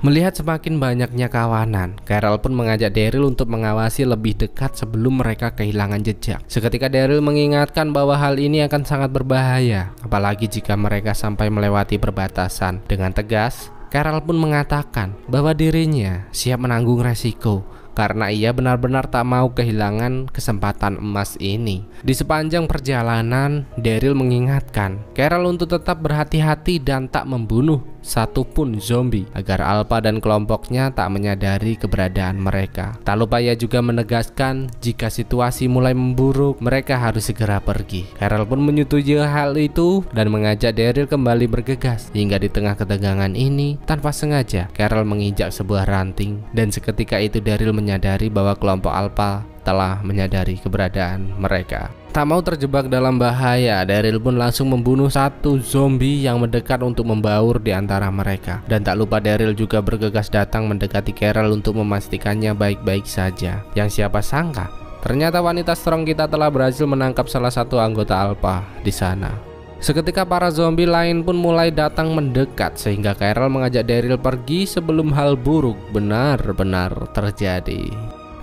Melihat semakin banyaknya kawanan, Carol pun mengajak Daryl untuk mengawasi lebih dekat sebelum mereka kehilangan jejak. Seketika Daryl mengingatkan bahwa hal ini akan sangat berbahaya, apalagi jika mereka sampai melewati perbatasan. Dengan tegas, Carol pun mengatakan bahwa dirinya siap menanggung resiko karena ia benar-benar tak mau kehilangan kesempatan emas ini. Di sepanjang perjalanan, Daryl mengingatkan Carol untuk tetap berhati-hati dan tak membunuh satupun zombie agar Alpha dan kelompoknya tak menyadari keberadaan mereka. Tak lupa ia juga menegaskan jika situasi mulai memburuk, mereka harus segera pergi. Carol pun menyetujui hal itu dan mengajak Daryl kembali bergegas. Hingga di tengah ketegangan ini, tanpa sengaja Carol menginjak sebuah ranting, dan seketika itu Daryl menyadari bahwa kelompok Alpha telah menyadari keberadaan mereka. Tak mau terjebak dalam bahaya, Daryl pun langsung membunuh satu zombie yang mendekat untuk membaur di antara mereka. Dan tak lupa Daryl juga bergegas datang mendekati Carol untuk memastikannya baik-baik saja. Yang siapa sangka, ternyata wanita strong kita telah berhasil menangkap salah satu anggota Alpha di sana. Seketika para zombie lain pun mulai datang mendekat, sehingga Carol mengajak Daryl pergi sebelum hal buruk benar-benar terjadi.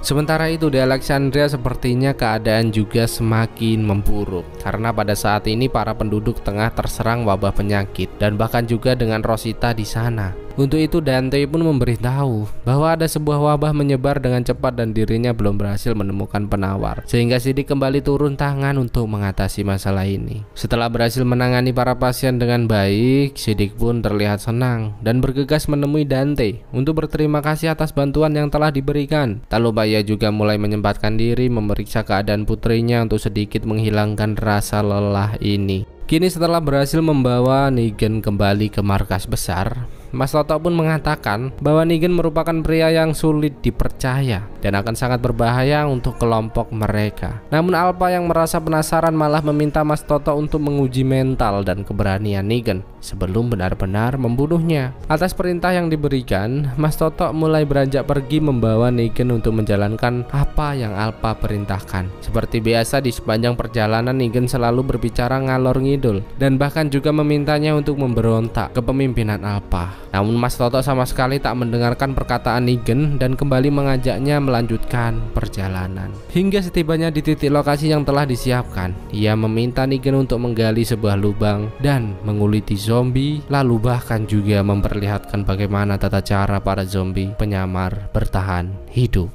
Sementara itu di Alexandria sepertinya keadaan juga semakin memburuk, karena pada saat ini para penduduk tengah terserang wabah penyakit, dan bahkan juga dengan Rosita di sana. Untuk itu Dante pun memberitahu bahwa ada sebuah wabah menyebar dengan cepat dan dirinya belum berhasil menemukan penawar, sehingga Siddiq kembali turun tangan untuk mengatasi masalah ini. Setelah berhasil menangani para pasien dengan baik, Siddiq pun terlihat senang dan bergegas menemui Dante untuk berterima kasih atas bantuan yang telah diberikan. Tak lupa ia juga mulai menyempatkan diri memeriksa keadaan putrinya untuk sedikit menghilangkan rasa lelah ini. Kini setelah berhasil membawa Negan kembali ke markas besar, Mas Toto pun mengatakan bahwa Negan merupakan pria yang sulit dipercaya dan akan sangat berbahaya untuk kelompok mereka. Namun Alpha yang merasa penasaran malah meminta Mas Toto untuk menguji mental dan keberanian Negan sebelum benar-benar membunuhnya. Atas perintah yang diberikan, Mas Toto mulai beranjak pergi membawa Negan untuk menjalankan apa yang Alpha perintahkan. Seperti biasa di sepanjang perjalanan, Negan selalu berbicara ngalor ngidul dan bahkan juga memintanya untuk memberontak ke pemimpinan Alpha. Namun Mas Toto sama sekali tak mendengarkan perkataan Negan dan kembali mengajaknya melanjutkan perjalanan. Hingga setibanya di titik lokasi yang telah disiapkan, ia meminta Negan untuk menggali sebuah lubang dan menguliti zombie, lalu bahkan juga memperlihatkan bagaimana tata cara para zombie penyamar bertahan hidup.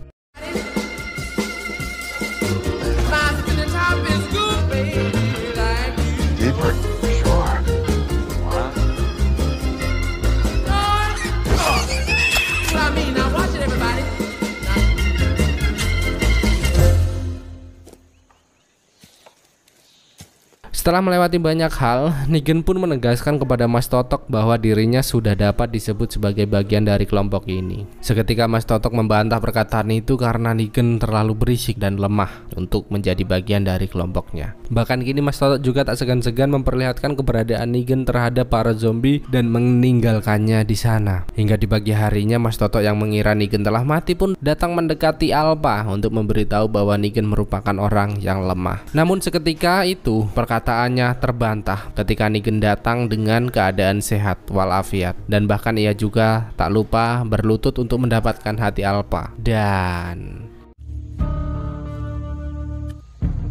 Setelah melewati banyak hal, Negan pun menegaskan kepada Mas Totok bahwa dirinya sudah dapat disebut sebagai bagian dari kelompok ini. Seketika Mas Totok membantah perkataan itu karena Negan terlalu berisik dan lemah untuk menjadi bagian dari kelompoknya. Bahkan kini Mas Totok juga tak segan-segan memperlihatkan keberadaan Negan terhadap para zombie dan meninggalkannya di sana. Hingga di pagi harinya, Mas Totok yang mengira Negan telah mati pun datang mendekati Alpha untuk memberitahu bahwa Negan merupakan orang yang lemah. Namun seketika itu perkataannya terbantah ketika Negan datang dengan keadaan sehat walafiat, dan bahkan ia juga tak lupa berlutut untuk mendapatkan hati Alpha. Dan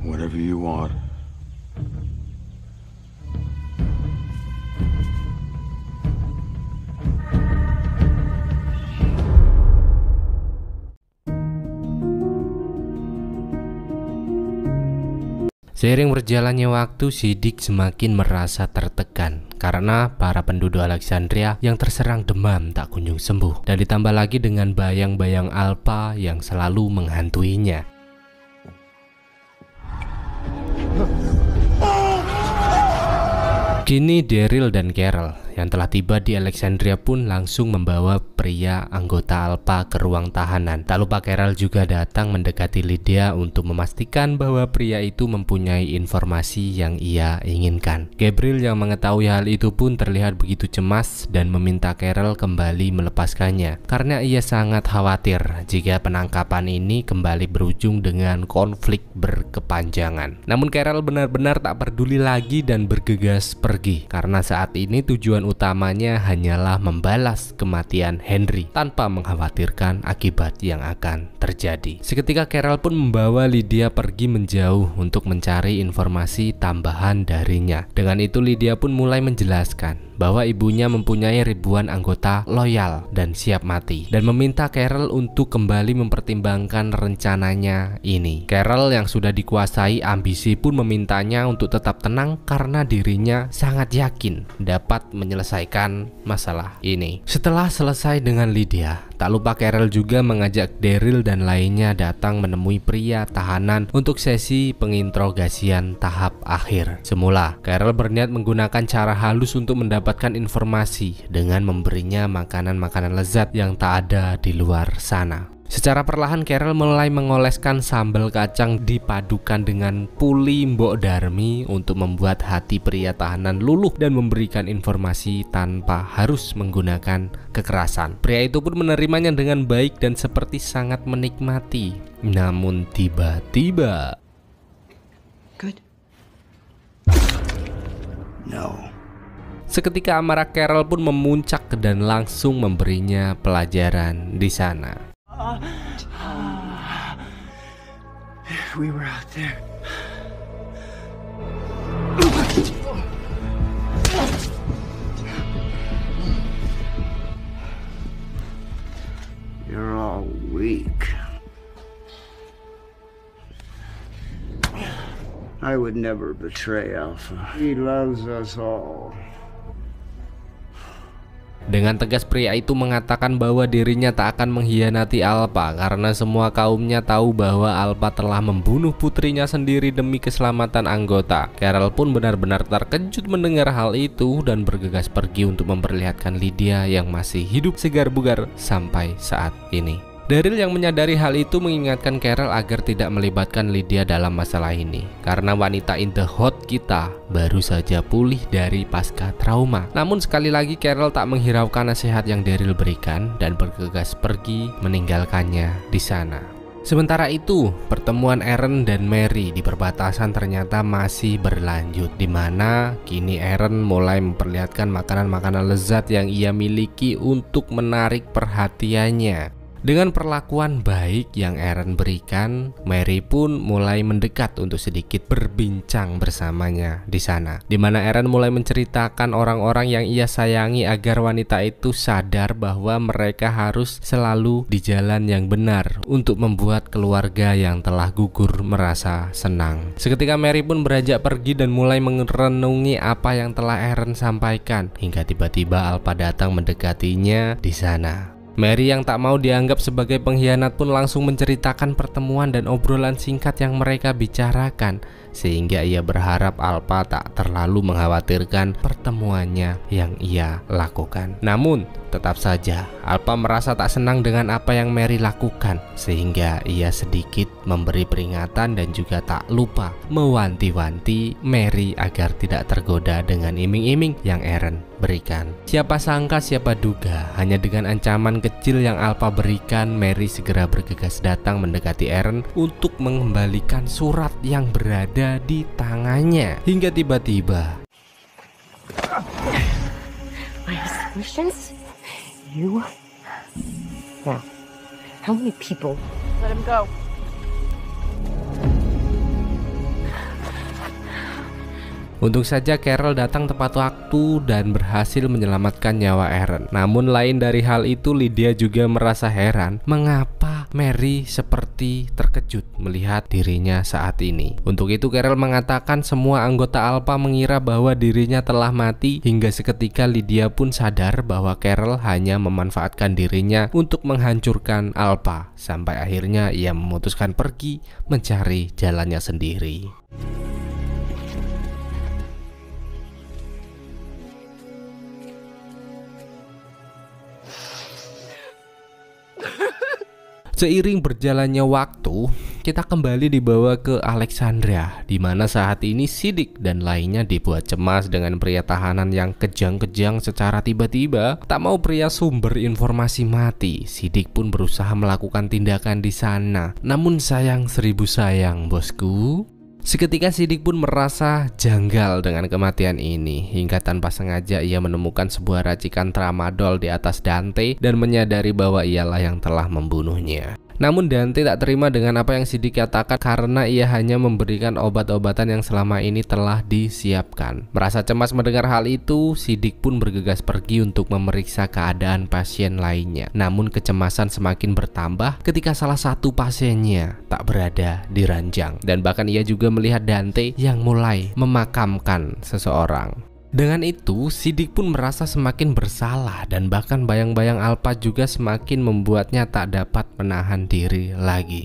Whatever you want. seiring berjalannya waktu, Siddiq semakin merasa tertekan karena para penduduk Alexandria yang terserang demam tak kunjung sembuh, dan ditambah lagi dengan bayang-bayang Alpha yang selalu menghantuinya. Kini Daryl dan Carol yang telah tiba di Alexandria pun langsung membawa pria anggota Alpha ke ruang tahanan. Tak lupa Carol juga datang mendekati Lydia untuk memastikan bahwa pria itu mempunyai informasi yang ia inginkan. Gabriel yang mengetahui hal itu pun terlihat begitu cemas dan meminta Carol kembali melepaskannya karena ia sangat khawatir jika penangkapan ini kembali berujung dengan konflik berkepanjangan. Namun Carol benar-benar tak peduli lagi dan bergegas pergi karena saat ini tujuan utamanya hanyalah membalas kematian Henry tanpa mengkhawatirkan akibat yang akan terjadi. Seketika Carol pun membawa Lydia pergi menjauh untuk mencari informasi tambahan darinya. Dengan itu Lydia pun mulai menjelaskan bahwa ibunya mempunyai ribuan anggota loyal dan siap mati dan meminta Carol untuk kembali mempertimbangkan rencananya ini. Carol yang sudah dikuasai ambisi pun memintanya untuk tetap tenang karena dirinya sangat yakin dapat menyelesaikan masalah ini. Setelah selesai dengan Lydia, tak lupa Carol juga mengajak Daryl dan lainnya datang menemui pria tahanan untuk sesi penginterogasian tahap akhir. Semula, Carol berniat menggunakan cara halus untuk mendapatkan informasi dengan memberinya makanan-makanan lezat yang tak ada di luar sana. Secara perlahan Carol mulai mengoleskan sambal kacang dipadukan dengan puli Mbok Darmi untuk membuat hati pria tahanan luluh dan memberikan informasi tanpa harus menggunakan kekerasan. Pria itu pun menerimanya dengan baik dan seperti sangat menikmati. Namun tiba-tiba Good. No. seketika amarah Carol pun memuncak dan langsung memberinya pelajaran di sana. We were out there. You're all weak. I would never betray Alpha. He loves us all. Dengan tegas pria itu mengatakan bahwa dirinya tak akan mengkhianati Alpha karena semua kaumnya tahu bahwa Alpha telah membunuh putrinya sendiri demi keselamatan anggota. Carol pun benar-benar terkejut mendengar hal itu dan bergegas pergi untuk memperlihatkan Lydia yang masih hidup segar bugar sampai saat ini. Daryl yang menyadari hal itu mengingatkan Carol agar tidak melibatkan Lydia dalam masalah ini karena wanita in the hot kita baru saja pulih dari pasca trauma. Namun sekali lagi Carol tak menghiraukan nasihat yang Daryl berikan dan bergegas pergi meninggalkannya di sana. Sementara itu, pertemuan Aaron dan Mary di perbatasan ternyata masih berlanjut, di mana kini Aaron mulai memperlihatkan makanan-makanan lezat yang ia miliki untuk menarik perhatiannya. Dengan perlakuan baik yang Aaron berikan, Mary pun mulai mendekat untuk sedikit berbincang bersamanya di sana. Di mana Aaron mulai menceritakan orang-orang yang ia sayangi agar wanita itu sadar bahwa mereka harus selalu di jalan yang benar untuk membuat keluarga yang telah gugur merasa senang. Seketika Mary pun beranjak pergi dan mulai merenungi apa yang telah Aaron sampaikan hingga tiba-tiba Alpha datang mendekatinya di sana. Mary yang tak mau dianggap sebagai pengkhianat pun langsung menceritakan pertemuan dan obrolan singkat yang mereka bicarakan, sehingga ia berharap Alpha tak terlalu mengkhawatirkan pertemuannya yang ia lakukan. Namun tetap saja Alpha merasa tak senang dengan apa yang Mary lakukan, sehingga ia sedikit memberi peringatan dan juga tak lupa mewanti-wanti Mary agar tidak tergoda dengan iming-iming yang Aaron berikan. Siapa sangka siapa duga, hanya dengan ancaman kecil yang Alpha berikan, Mary segera bergegas datang mendekati Aaron untuk mengembalikan surat yang berada di tangannya. Hingga tiba-tiba My assumptions? You? Now, how many people? Let him go. Untung saja Carol datang tepat waktu dan berhasil menyelamatkan nyawa Aaron. Namun lain dari hal itu, Lydia juga merasa heran mengapa Mary seperti terkejut melihat dirinya saat ini. Untuk itu Carol mengatakan semua anggota Alpha mengira bahwa dirinya telah mati, hingga seketika Lydia pun sadar bahwa Carol hanya memanfaatkan dirinya untuk menghancurkan Alpha, sampai akhirnya ia memutuskan pergi mencari jalannya sendiri. Seiring berjalannya waktu, kita kembali dibawa ke Alexandria, di mana saat ini Siddiq dan lainnya dibuat cemas dengan pria tahanan yang kejang-kejang secara tiba-tiba. Tak mau pria sumber informasi mati, Siddiq pun berusaha melakukan tindakan di sana. Namun sayang seribu sayang, bosku. Seketika Siddiq pun merasa janggal dengan kematian ini, hingga tanpa sengaja ia menemukan sebuah racikan tramadol di atas Dante dan menyadari bahwa ialah yang telah membunuhnya. Namun Dante tak terima dengan apa yang Siddiq katakan karena ia hanya memberikan obat-obatan yang selama ini telah disiapkan. Merasa cemas mendengar hal itu, Siddiq pun bergegas pergi untuk memeriksa keadaan pasien lainnya. Namun kecemasan semakin bertambah ketika salah satu pasiennya tak berada di ranjang, dan bahkan ia juga melihat Dante yang mulai memakamkan seseorang. Dengan itu, Siddiq pun merasa semakin bersalah dan bahkan bayang-bayang Alpha juga semakin membuatnya tak dapat menahan diri lagi.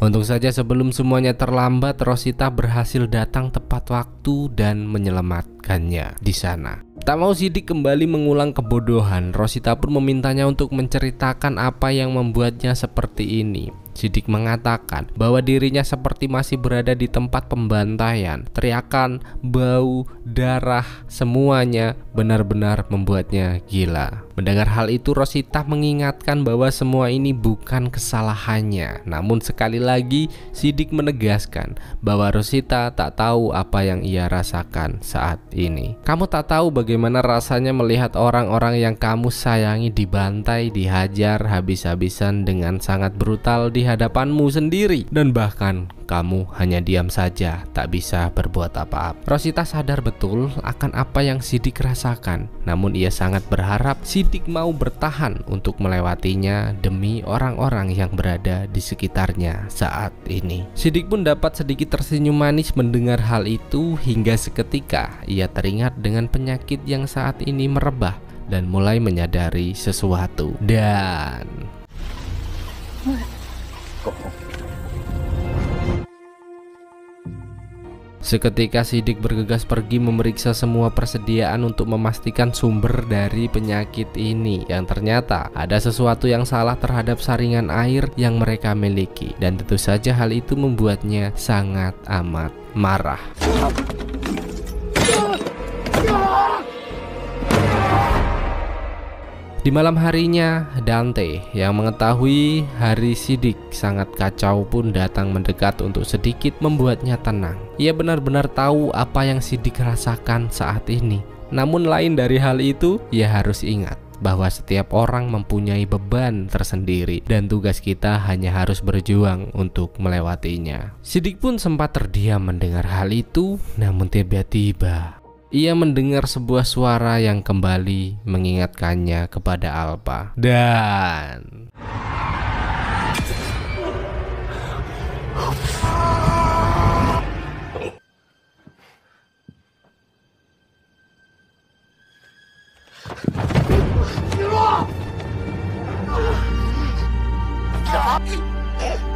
Untung saja sebelum semuanya terlambat, Rosita berhasil datang tepat waktu dan menyelamatkannya di sana. Tak mau Siddiq kembali mengulang kebodohan, Rosita pun memintanya untuk menceritakan apa yang membuatnya seperti ini. Siddiq mengatakan bahwa dirinya seperti masih berada di tempat pembantaian. Teriakan, bau, darah, semuanya benar-benar membuatnya gila. Mendengar hal itu, Rosita mengingatkan bahwa semua ini bukan kesalahannya. Namun sekali lagi Siddiq menegaskan bahwa Rosita tak tahu apa yang ia rasakan saat ini. Kamu tak tahu bagaimana rasanya melihat orang-orang yang kamu sayangi dibantai, dihajar habis-habisan dengan sangat brutal di hadapanmu sendiri, dan bahkan kamu hanya diam saja, tak bisa berbuat apa-apa. Rosita sadar betul akan apa yang Siddiq rasakan, namun ia sangat berharap Siddiq mau bertahan untuk melewatinya demi orang-orang yang berada di sekitarnya saat ini. Siddiq pun dapat sedikit tersenyum manis mendengar hal itu, hingga seketika ia teringat dengan penyakit yang saat ini merebah dan mulai menyadari sesuatu. Dan seketika Siddiq bergegas pergi memeriksa semua persediaan untuk memastikan sumber dari penyakit ini, yang ternyata ada sesuatu yang salah terhadap saringan air yang mereka miliki, dan tentu saja hal itu membuatnya sangat amat marah. Di malam harinya, Dante yang mengetahui hari Siddiq sangat kacau pun datang mendekat untuk sedikit membuatnya tenang. Ia benar-benar tahu apa yang Siddiq rasakan saat ini. Namun lain dari hal itu, ia harus ingat bahwa setiap orang mempunyai beban tersendiri dan tugas kita hanya harus berjuang untuk melewatinya. Siddiq pun sempat terdiam mendengar hal itu, namun tiba-tiba ia mendengar sebuah suara yang kembali mengingatkannya kepada Alpha. Dan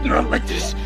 Not like this.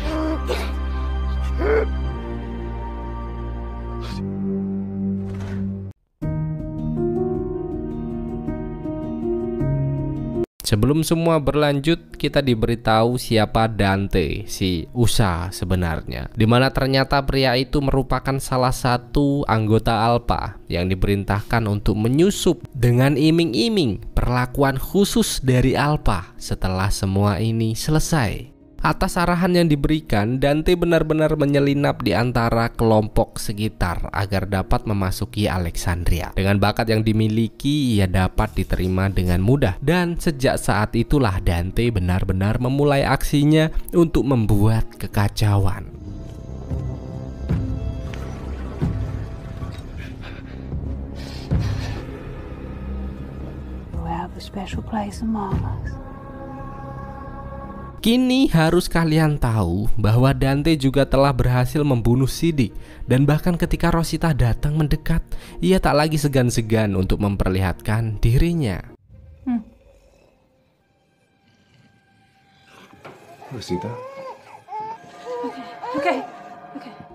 sebelum semua berlanjut, kita diberitahu siapa Dante, si Usa sebenarnya, dimana ternyata pria itu merupakan salah satu anggota Alpha yang diperintahkan untuk menyusup dengan iming-iming perlakuan khusus dari Alpha setelah semua ini selesai. Atas arahan yang diberikan, Dante benar-benar menyelinap di antara kelompok sekitar agar dapat memasuki Alexandria. Dengan bakat yang dimiliki, ia dapat diterima dengan mudah. Dan sejak saat itulah Dante benar-benar memulai aksinya untuk membuat kekacauan. You have a special place among us. Kini harus kalian tahu bahwa Dante juga telah berhasil membunuh Siddiq. Dan bahkan ketika Rosita datang mendekat, ia tak lagi segan-segan untuk memperlihatkan dirinya. Rosita. Okay.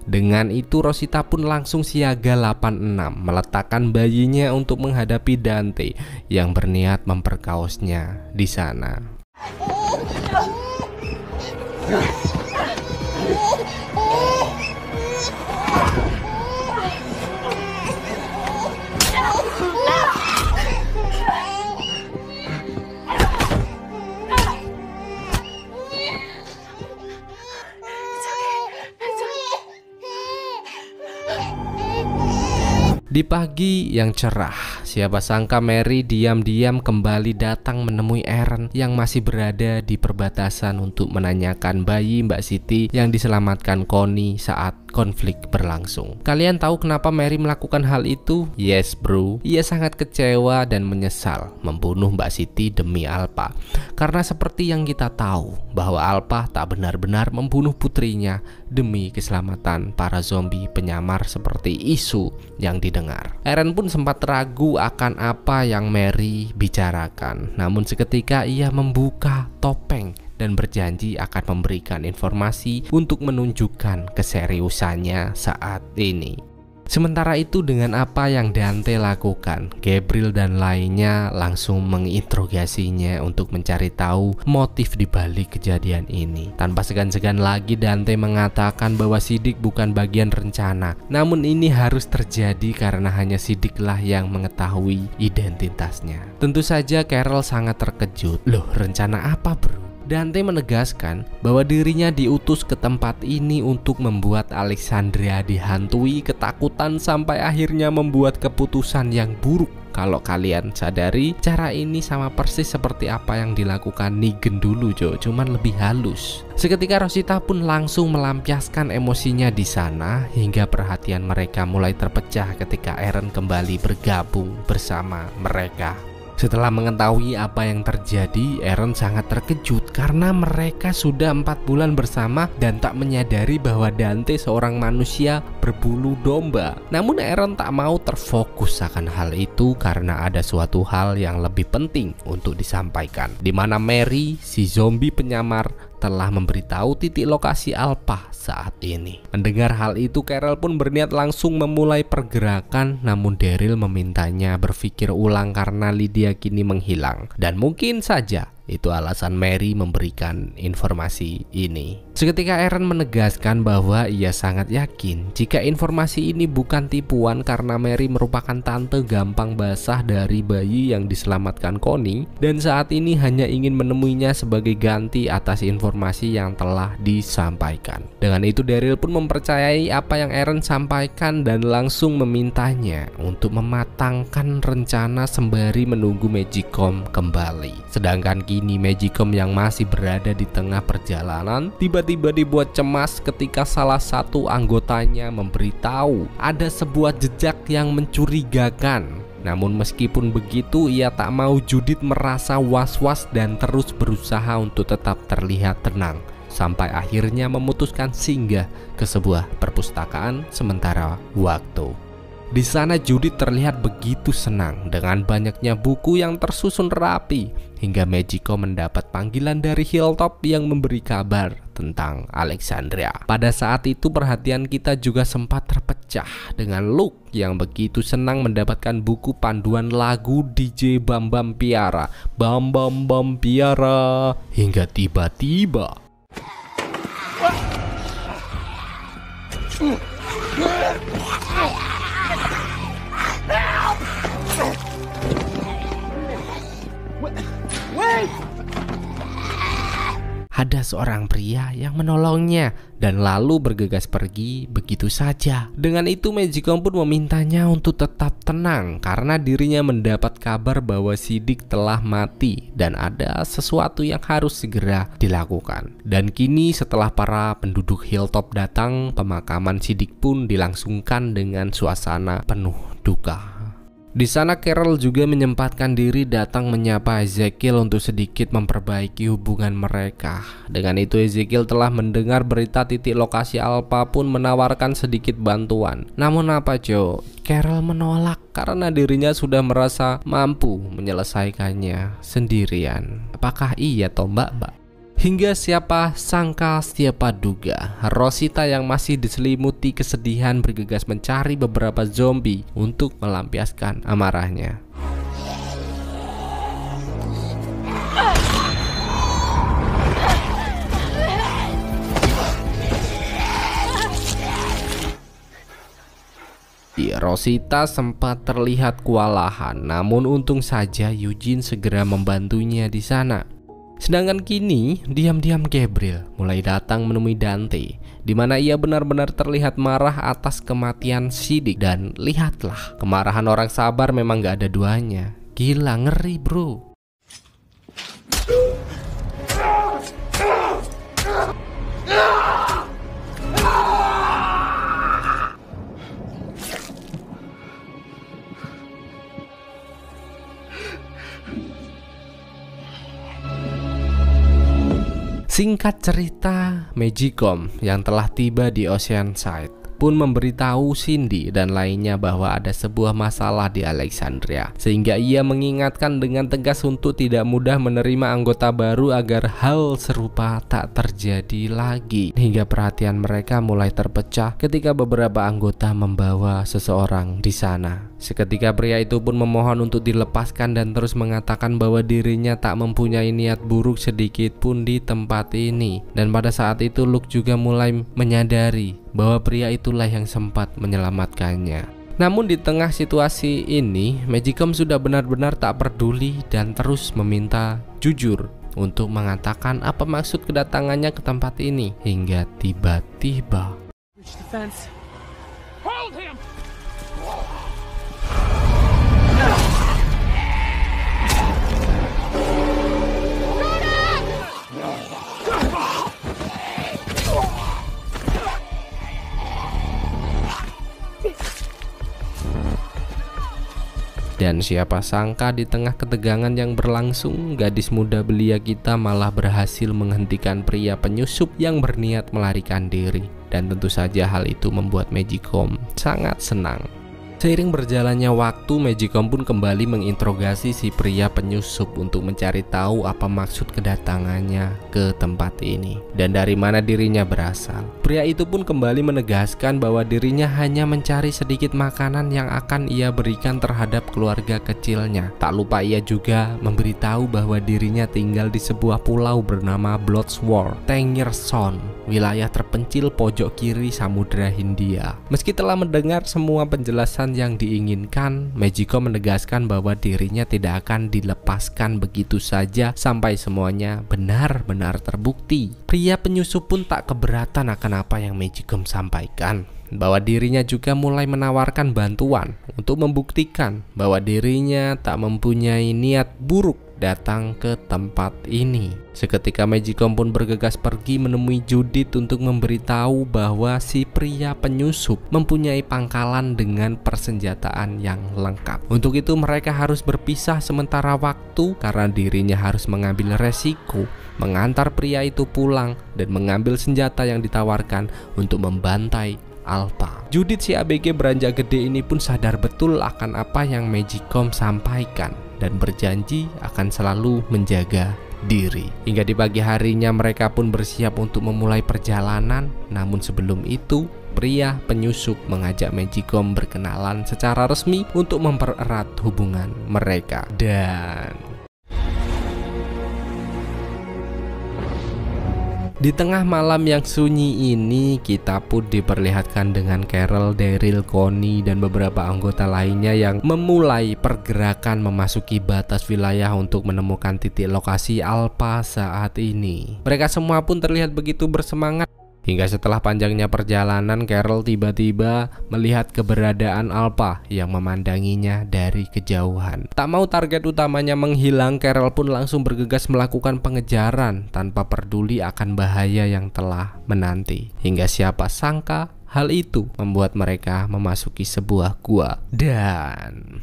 Dengan itu Rosita pun langsung siaga 86 meletakkan bayinya untuk menghadapi Dante yang berniat memperkaosnya di sana. Di pagi yang cerah, siapa sangka Mary diam-diam kembali datang menemui Aaron yang masih berada di perbatasan untuk menanyakan bayi Mbak Siti yang diselamatkan Connie saat konflik berlangsung. Kalian tahu kenapa Mary melakukan hal itu? Yes bro, ia sangat kecewa dan menyesal membunuh Mbak Siti demi Alpha. Karena seperti yang kita tahu bahwa Alpha tak benar-benar membunuh putrinya demi keselamatan para zombie penyamar seperti isu yang didengar. Aaron pun sempat ragu akan apa yang Mary bicarakan. Namun seketika ia membuka topeng dan berjanji akan memberikan informasi untuk menunjukkan keseriusannya saat ini. Sementara itu dengan apa yang Dante lakukan, Gabriel dan lainnya langsung menginterogasinya untuk mencari tahu motif di balik kejadian ini. Tanpa segan-segan lagi Dante mengatakan bahwa Siddiq bukan bagian rencana. Namun ini harus terjadi karena hanya Siddiqlah yang mengetahui identitasnya. Tentu saja Carol sangat terkejut. Loh, rencana apa bro? Dante menegaskan bahwa dirinya diutus ke tempat ini untuk membuat Alexandria dihantui ketakutan sampai akhirnya membuat keputusan yang buruk. Kalau kalian sadari, cara ini sama persis seperti apa yang dilakukan Negan dulu cuman lebih halus. Seketika Rosita pun langsung melampiaskan emosinya di sana hingga perhatian mereka mulai terpecah ketika Aaron kembali bergabung bersama mereka. Setelah mengetahui apa yang terjadi, Aaron sangat terkejut karena mereka sudah 4 bulan bersama dan tak menyadari bahwa Dante seorang manusia berbulu domba. Namun Aaron tak mau terfokus akan hal itu karena ada suatu hal yang lebih penting untuk disampaikan, di mana Mary, si zombie penyamar, telah memberitahu titik lokasi Alpha saat ini. Mendengar hal itu, Carol pun berniat langsung memulai pergerakan, namun Daryl memintanya berpikir ulang karena Lydia kini menghilang. Dan mungkin saja itu alasan Mary memberikan informasi ini. Seketika Aaron menegaskan bahwa ia sangat yakin jika informasi ini bukan tipuan karena Mary merupakan tante gampang basah dari bayi yang diselamatkan Connie dan saat ini hanya ingin menemuinya sebagai ganti atas informasi yang telah disampaikan. Dengan itu Daryl pun mempercayai apa yang Aaron sampaikan dan langsung memintanya untuk mematangkan rencana sembari menunggu Magicom kembali. Sedangkan kini Magicom yang masih berada di tengah perjalanan tiba-tiba dibuat cemas ketika salah satu anggotanya memberitahu ada sebuah jejak yang mencurigakan. Namun meskipun begitu ia tak mau Judith merasa was-was dan terus berusaha untuk tetap terlihat tenang sampai akhirnya memutuskan singgah ke sebuah perpustakaan sementara waktu. Di sana Judith terlihat begitu senang dengan banyaknya buku yang tersusun rapi hingga Magicom mendapat panggilan dari Hilltop yang memberi kabar tentang Alexandria. Pada saat itu perhatian kita juga sempat terpecah dengan Luke yang begitu senang mendapatkan buku panduan lagu DJ Bam Bam Piara, Bam Bam Bam Piara, hingga tiba-tiba ada seorang pria yang menolongnya dan lalu bergegas pergi begitu saja. Dengan itu Magicom pun memintanya untuk tetap tenang karena dirinya mendapat kabar bahwa Siddiq telah mati dan ada sesuatu yang harus segera dilakukan. Dan kini setelah para penduduk Hilltop datang, pemakaman Siddiq pun dilangsungkan dengan suasana penuh duka. Di sana Carol juga menyempatkan diri datang menyapa Ezekiel untuk sedikit memperbaiki hubungan mereka. Dengan itu Ezekiel telah mendengar berita titik lokasi Alpha pun menawarkan sedikit bantuan. Namun apa Joe? Carol menolak karena dirinya sudah merasa mampu menyelesaikannya sendirian. Apakah iya toh mbak? Hingga siapa sangka siapa duga, Rosita yang masih diselimuti kesedihan bergegas mencari beberapa zombie untuk melampiaskan amarahnya. Rosita sempat terlihat kewalahan, namun untung saja Eugene segera membantunya di sana. Sedangkan kini diam-diam Gabriel mulai datang menemui Dante, di mana ia benar-benar terlihat marah atas kematian Siddiq. Dan lihatlah, kemarahan orang sabar memang gak ada duanya. Gila, ngeri bro. Singkat cerita, Magicom yang telah tiba di Oceanside pun memberitahu Cindy dan lainnya bahwa ada sebuah masalah di Alexandria, sehingga ia mengingatkan dengan tegas untuk tidak mudah menerima anggota baru agar hal serupa tak terjadi lagi. Hingga perhatian mereka mulai terpecah ketika beberapa anggota membawa seseorang di sana. Seketika pria itu pun memohon untuk dilepaskan dan terus mengatakan bahwa dirinya tak mempunyai niat buruk sedikit pun di tempat ini. Dan pada saat itu Luke juga mulai menyadari bahwa pria itulah yang sempat menyelamatkannya. Namun di tengah situasi ini, Magicom sudah benar-benar tak peduli dan terus meminta jujur untuk mengatakan apa maksud kedatangannya ke tempat ini. Hingga tiba-tiba dan siapa sangka di tengah ketegangan yang berlangsung, gadis muda belia kita malah berhasil menghentikan pria penyusup yang berniat melarikan diri. Dan tentu saja hal itu membuat Magicom sangat senang. Seiring berjalannya waktu, Magicom pun kembali menginterogasi si pria penyusup untuk mencari tahu apa maksud kedatangannya ke tempat ini dan dari mana dirinya berasal. Pria itu pun kembali menegaskan bahwa dirinya hanya mencari sedikit makanan yang akan ia berikan terhadap keluarga kecilnya. Tak lupa ia juga memberitahu bahwa dirinya tinggal di sebuah pulau bernama Bloodsworth, Tangerson, wilayah terpencil pojok kiri Samudra Hindia. Meski telah mendengar semua penjelasan yang diinginkan, Magicom menegaskan bahwa dirinya tidak akan dilepaskan begitu saja sampai semuanya benar-benar terbukti. Pria penyusup pun tak keberatan akan apa yang Magicom sampaikan, bahwa dirinya juga mulai menawarkan bantuan untuk membuktikan bahwa dirinya tak mempunyai niat buruk datang ke tempat ini. Seketika Magicom pun bergegas pergi menemui Judith untuk memberitahu bahwa si pria penyusup mempunyai pangkalan dengan persenjataan yang lengkap. Untuk itu mereka harus berpisah sementara waktu karena dirinya harus mengambil resiko mengantar pria itu pulang dan mengambil senjata yang ditawarkan untuk membantai Alpha. Judith si ABG beranjak gede ini pun sadar betul akan apa yang Magicom sampaikan dan berjanji akan selalu menjaga diri. Hingga di pagi harinya mereka pun bersiap untuk memulai perjalanan. Namun sebelum itu, pria penyusup mengajak Magicom berkenalan secara resmi untuk mempererat hubungan mereka. Dan di tengah malam yang sunyi ini, kita pun diperlihatkan dengan Carol, Daryl, Connie, dan beberapa anggota lainnya yang memulai pergerakan memasuki batas wilayah untuk menemukan titik lokasi Alpha saat ini. Mereka semua pun terlihat begitu bersemangat. Hingga setelah panjangnya perjalanan, Carol tiba-tiba melihat keberadaan Alpha yang memandanginya dari kejauhan. Tak mau target utamanya menghilang, Carol pun langsung bergegas melakukan pengejaran tanpa peduli akan bahaya yang telah menanti. Hingga siapa sangka Hal itu membuat mereka memasuki sebuah gua dan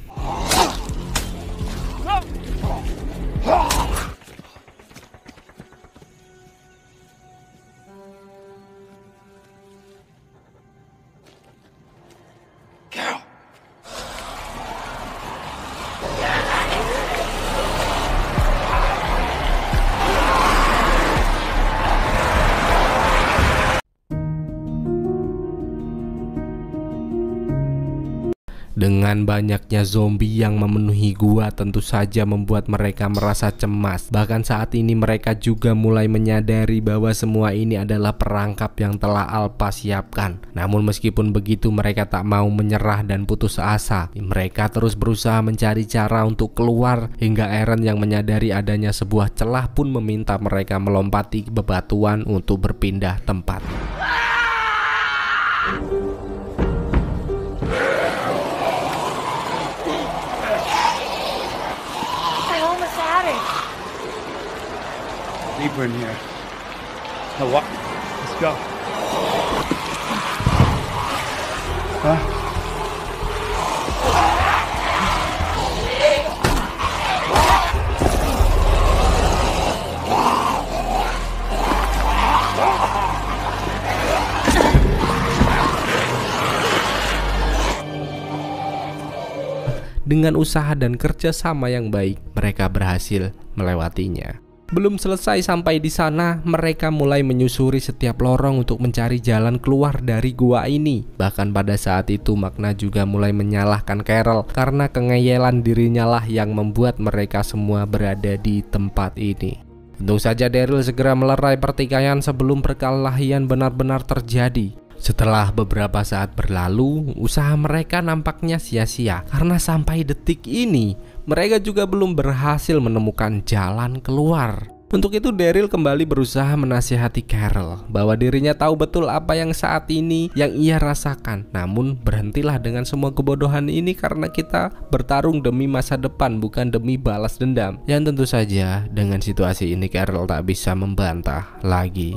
dengan banyaknya zombie yang memenuhi gua tentu saja membuat mereka merasa cemas. Bahkan saat ini mereka juga mulai menyadari bahwa semua ini adalah perangkap yang telah Alpha siapkan. Namun meskipun begitu mereka tak mau menyerah dan putus asa. Mereka terus berusaha mencari cara untuk keluar hingga Eren yang menyadari adanya sebuah celah pun meminta mereka melompati bebatuan untuk berpindah tempat. Deeper in here. Now what? Let's go. Huh? Dengan usaha dan kerja sama yang baik, mereka berhasil melewatinya. Belum selesai sampai di sana, mereka mulai menyusuri setiap lorong untuk mencari jalan keluar dari gua ini. Bahkan pada saat itu Magna juga mulai menyalahkan Carol karena kengeyelan dirinya lah yang membuat mereka semua berada di tempat ini. Untung saja Daryl segera melerai pertikaian sebelum perkelahian benar-benar terjadi. Setelah beberapa saat berlalu, usaha mereka nampaknya sia-sia karena sampai detik ini mereka juga belum berhasil menemukan jalan keluar. Untuk itu Daryl kembali berusaha menasihati Carol bahwa dirinya tahu betul apa yang saat ini yang ia rasakan. Namun berhentilah dengan semua kebodohan ini karena kita bertarung demi masa depan bukan demi balas dendam. Yang tentu saja dengan situasi ini Carol tak bisa membantah lagi.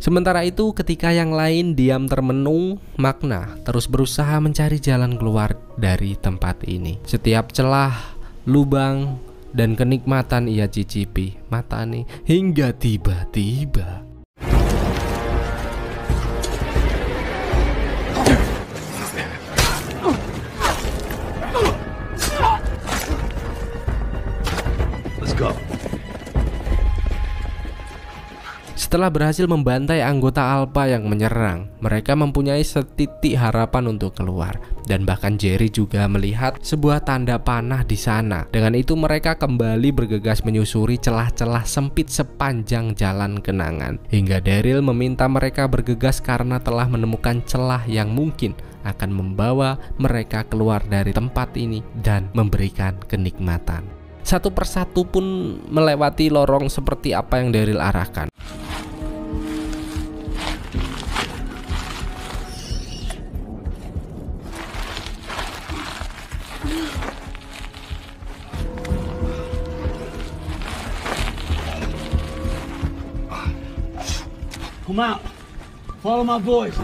Sementara itu ketika yang lain diam termenung, Magna terus berusaha mencari jalan keluar dari tempat ini. Setiap celah, lubang, dan kenikmatan ia cicipi mata nih hingga tiba-tiba Let's go. setelah berhasil membantai anggota Alpha yang menyerang, mereka mempunyai setitik harapan untuk keluar. Dan bahkan Jerry juga melihat sebuah tanda panah di sana. Dengan itu mereka kembali bergegas menyusuri celah-celah sempit sepanjang jalan kenangan. Hingga Daryl meminta mereka bergegas karena telah menemukan celah yang mungkin akan membawa mereka keluar dari tempat ini dan memberikan kenikmatan. Satu persatu pun melewati lorong seperti apa yang Daryl arahkan. Come out. Follow my voice.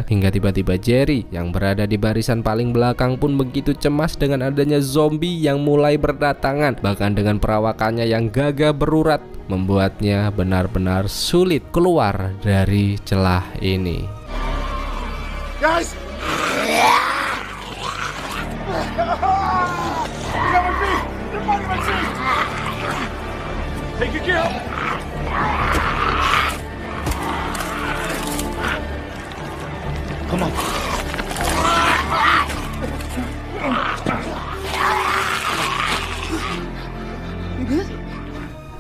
Hingga tiba-tiba Jerry yang berada di barisan paling belakang pun begitu cemas dengan adanya zombie yang mulai berdatangan. Bahkan dengan perawakannya yang gagah berurat membuatnya benar-benar sulit keluar dari celah ini. Guys! Take your kill! Come on.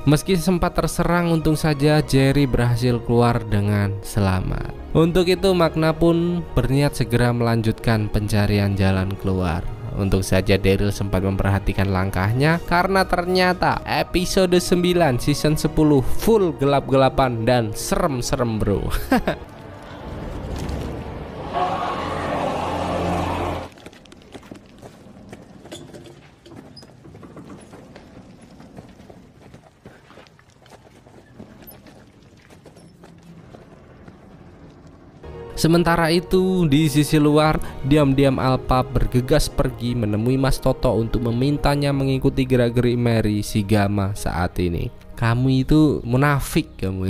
Meski sempat terserang, untung saja Jerry berhasil keluar dengan selamat. Untuk itu Magna pun berniat segera melanjutkan pencarian jalan keluar. Untung saja Daryl sempat memperhatikan langkahnya karena ternyata episode 9 season 10 full gelap-gelapan dan serem-serem bro. Sementara itu di sisi luar, diam-diam Alpha bergegas pergi menemui Mas Toto untuk memintanya mengikuti gerak-gerik Mary si Gama saat ini. Kamu itu munafik kamu.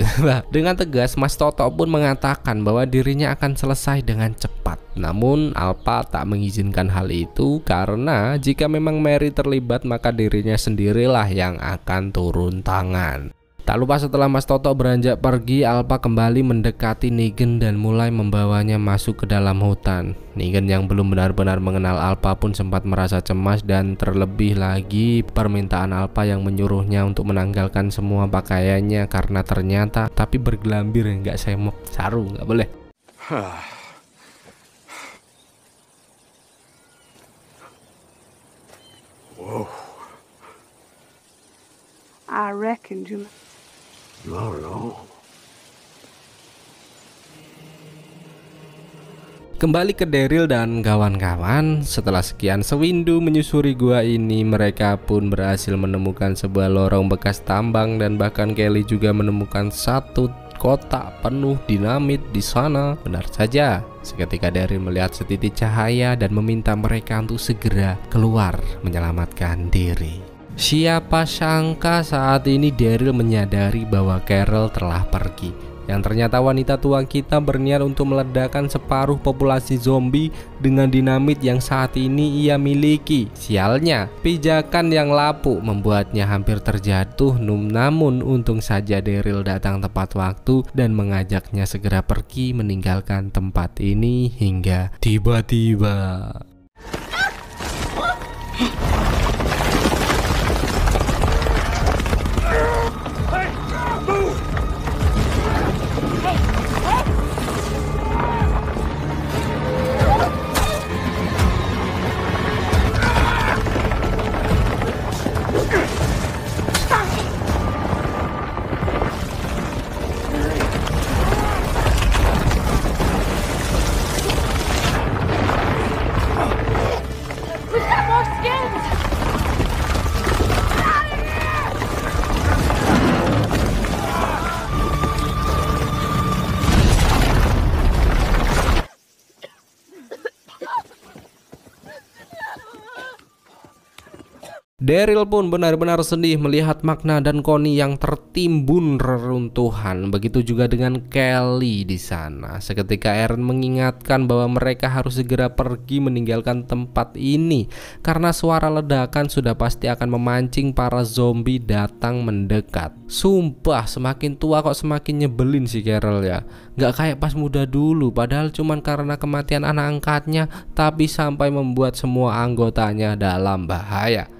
Dengan tegas Mas Toto pun mengatakan bahwa dirinya akan selesai dengan cepat. Namun Alpha tak mengizinkan hal itu karena jika memang Mary terlibat maka dirinya sendirilah yang akan turun tangan. Tak lupa setelah Mas Toto beranjak pergi, Alpha kembali mendekati Negan dan mulai membawanya masuk ke dalam hutan. Negan yang belum benar-benar mengenal Alpha pun sempat merasa cemas dan terlebih lagi permintaan Alpha yang menyuruhnya untuk menanggalkan semua pakaiannya karena ternyata tapi bergelambir nggak semok, saru nggak boleh. Whoa. I reckon you. No. Kembali ke Daryl dan kawan-kawan, setelah sekian sewindu menyusuri gua ini, mereka pun berhasil menemukan sebuah lorong bekas tambang dan bahkan Kelly juga menemukan satu kotak penuh dinamit di sana. Benar saja, seketika Daryl melihat setitik cahaya dan meminta mereka untuk segera keluar menyelamatkan diri. Siapa sangka saat ini Daryl menyadari bahwa Carol telah pergi. Yang ternyata wanita tua kita berniat untuk meledakkan separuh populasi zombie dengan dinamit yang saat ini ia miliki. Sialnya, pijakan yang lapuk membuatnya hampir terjatuh. Namun untung saja Daryl datang tepat waktu dan mengajaknya segera pergi meninggalkan tempat ini hingga tiba-tiba Daryl pun benar-benar sedih melihat Magna dan Connie yang tertimbun reruntuhan. Begitu juga dengan Kelly di sana. Seketika Aaron mengingatkan bahwa mereka harus segera pergi meninggalkan tempat ini karena suara ledakan sudah pasti akan memancing para zombie datang mendekat. Sumpah, semakin tua kok semakin nyebelin si Carol ya. Gak kayak pas muda dulu, padahal cuman karena kematian anak angkatnya tapi sampai membuat semua anggotanya dalam bahaya.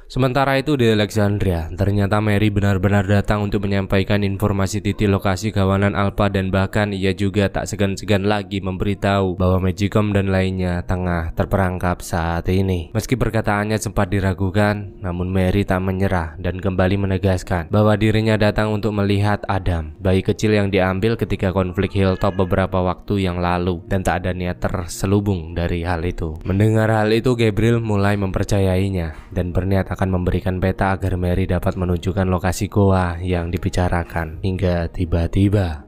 Sementara itu di Alexandria, ternyata Mary benar-benar datang untuk menyampaikan informasi titik lokasi kawanan Alpha dan bahkan ia juga tak segan-segan lagi memberitahu bahwa Magicom dan lainnya tengah terperangkap saat ini. Meski perkataannya sempat diragukan, namun Mary tak menyerah dan kembali menegaskan bahwa dirinya datang untuk melihat Adam, bayi kecil yang diambil ketika konflik Hilltop beberapa waktu yang lalu dan tak ada niat terselubung dari hal itu. Mendengar hal itu, Gabriel mulai mempercayainya dan berniat akan memberikan peta agar Mary dapat menunjukkan lokasi goa yang dibicarakan hingga tiba-tiba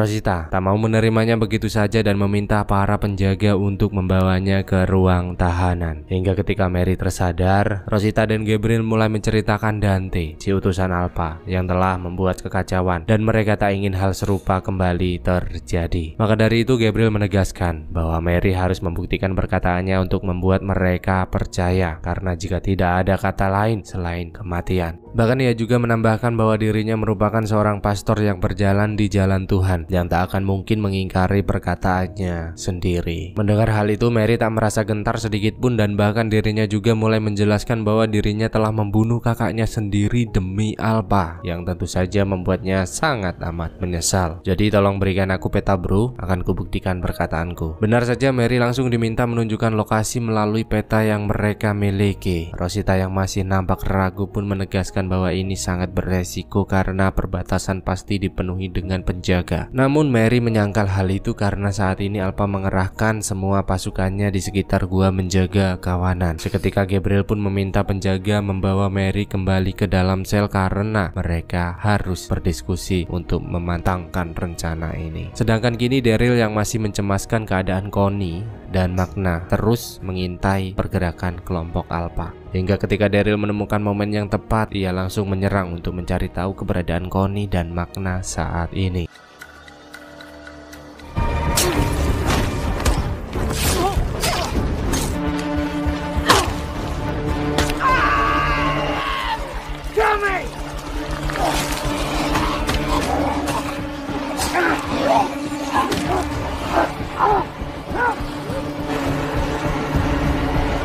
Rosita tak mau menerimanya begitu saja dan meminta para penjaga untuk membawanya ke ruang tahanan. Hingga ketika Mary tersadar, Rosita dan Gabriel mulai menceritakan Dante, si utusan Alpha yang telah membuat kekacauan dan mereka tak ingin hal serupa kembali terjadi. Maka dari itu Gabriel menegaskan bahwa Mary harus membuktikan perkataannya untuk membuat mereka percaya karena jika tidak ada kata lain selain kematian. Bahkan ia juga menambahkan bahwa dirinya merupakan seorang pastor yang berjalan di jalan Tuhan yang tak akan mungkin mengingkari perkataannya sendiri. Mendengar hal itu, Mary tak merasa gentar sedikit pun dan bahkan dirinya juga mulai menjelaskan bahwa dirinya telah membunuh kakaknya sendiri demi Alpha, yang tentu saja membuatnya sangat amat menyesal. Jadi tolong berikan aku peta bro, akan kubuktikan perkataanku. Benar saja, Mary langsung diminta menunjukkan lokasi melalui peta yang mereka miliki. Rosita yang masih nampak ragu pun menegaskan bahwa ini sangat beresiko karena perbatasan pasti dipenuhi dengan penjaga. Namun Mary menyangkal hal itu karena saat ini Alpha mengerahkan semua pasukannya di sekitar gua menjaga kawanan. Seketika Gabriel pun meminta penjaga membawa Mary kembali ke dalam sel karena mereka harus berdiskusi untuk memantangkan rencana ini. Sedangkan kini Daryl yang masih mencemaskan keadaan Connie dan Magna terus mengintai pergerakan kelompok Alpha. Hingga ketika Daryl menemukan momen yang tepat, ia langsung menyerang untuk mencari tahu keberadaan Connie dan Magna saat ini.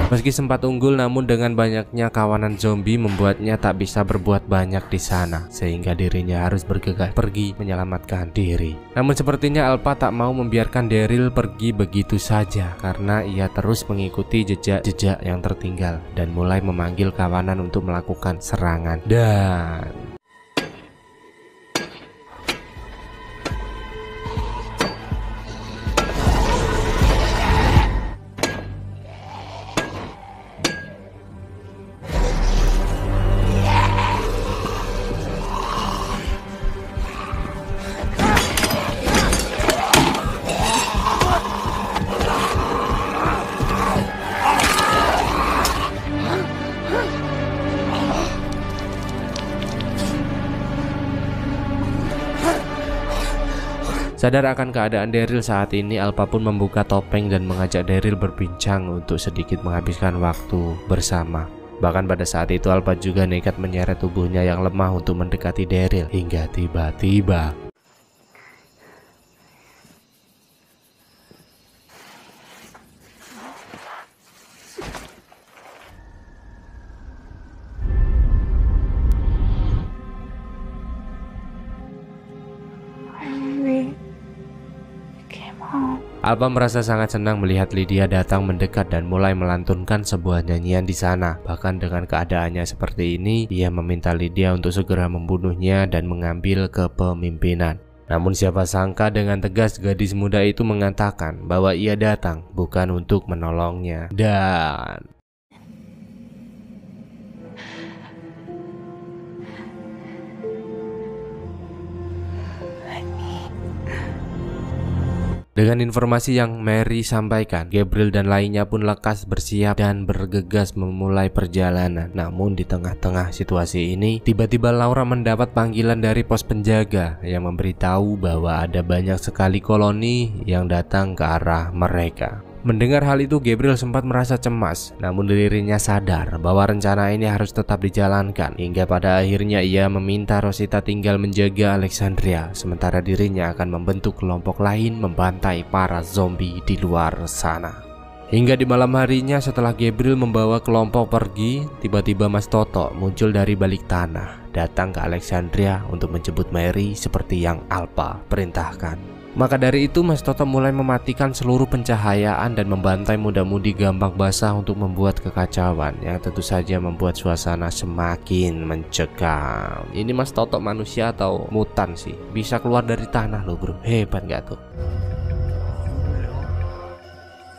Meski sempat unggul, namun dengan banyaknya kawanan zombie membuatnya tak bisa berbuat banyak di sana, sehingga dirinya harus bergegas pergi menyelamatkan diri. Namun sepertinya Alpha tak mau membiarkan Daryl pergi begitu saja, karena ia terus mengikuti jejak-jejak yang tertinggal dan mulai memanggil kawanan untuk melakukan serangan. Dan sadar akan keadaan Daryl saat ini, Alpha pun membuka topeng dan mengajak Daryl berbincang untuk sedikit menghabiskan waktu bersama. Bahkan pada saat itu Alpha juga nekat menyeret tubuhnya yang lemah untuk mendekati Daryl hingga tiba-tiba Alpha merasa sangat senang melihat Lydia datang mendekat dan mulai melantunkan sebuah nyanyian di sana. Bahkan dengan keadaannya seperti ini, ia meminta Lydia untuk segera membunuhnya dan mengambil kepemimpinan. Namun siapa sangka dengan tegas gadis muda itu mengatakan bahwa ia datang bukan untuk menolongnya. Dan dengan informasi yang Mary sampaikan, Gabriel dan lainnya pun lekas bersiap dan bergegas memulai perjalanan. Namun di tengah-tengah situasi ini, tiba-tiba Laura mendapat panggilan dari pos penjaga yang memberitahu bahwa ada banyak sekali koloni yang datang ke arah mereka. Mendengar hal itu, Gabriel sempat merasa cemas, namun dirinya sadar bahwa rencana ini harus tetap dijalankan. Hingga pada akhirnya ia meminta Rosita tinggal menjaga Alexandria, sementara dirinya akan membentuk kelompok lain membantai para zombie di luar sana. Hingga di malam harinya setelah Gabriel membawa kelompok pergi, tiba-tiba Mas Toto muncul dari balik tanah, datang ke Alexandria untuk menjemput Mary seperti yang Alpha perintahkan. Maka dari itu Mas Toto mulai mematikan seluruh pencahayaan dan membantai muda-mudi gampang basah untuk membuat kekacauan yang tentu saja membuat suasana semakin mencekam. Ini Mas Toto manusia atau mutan sih? Bisa keluar dari tanah loh bro, hebat gak tuh?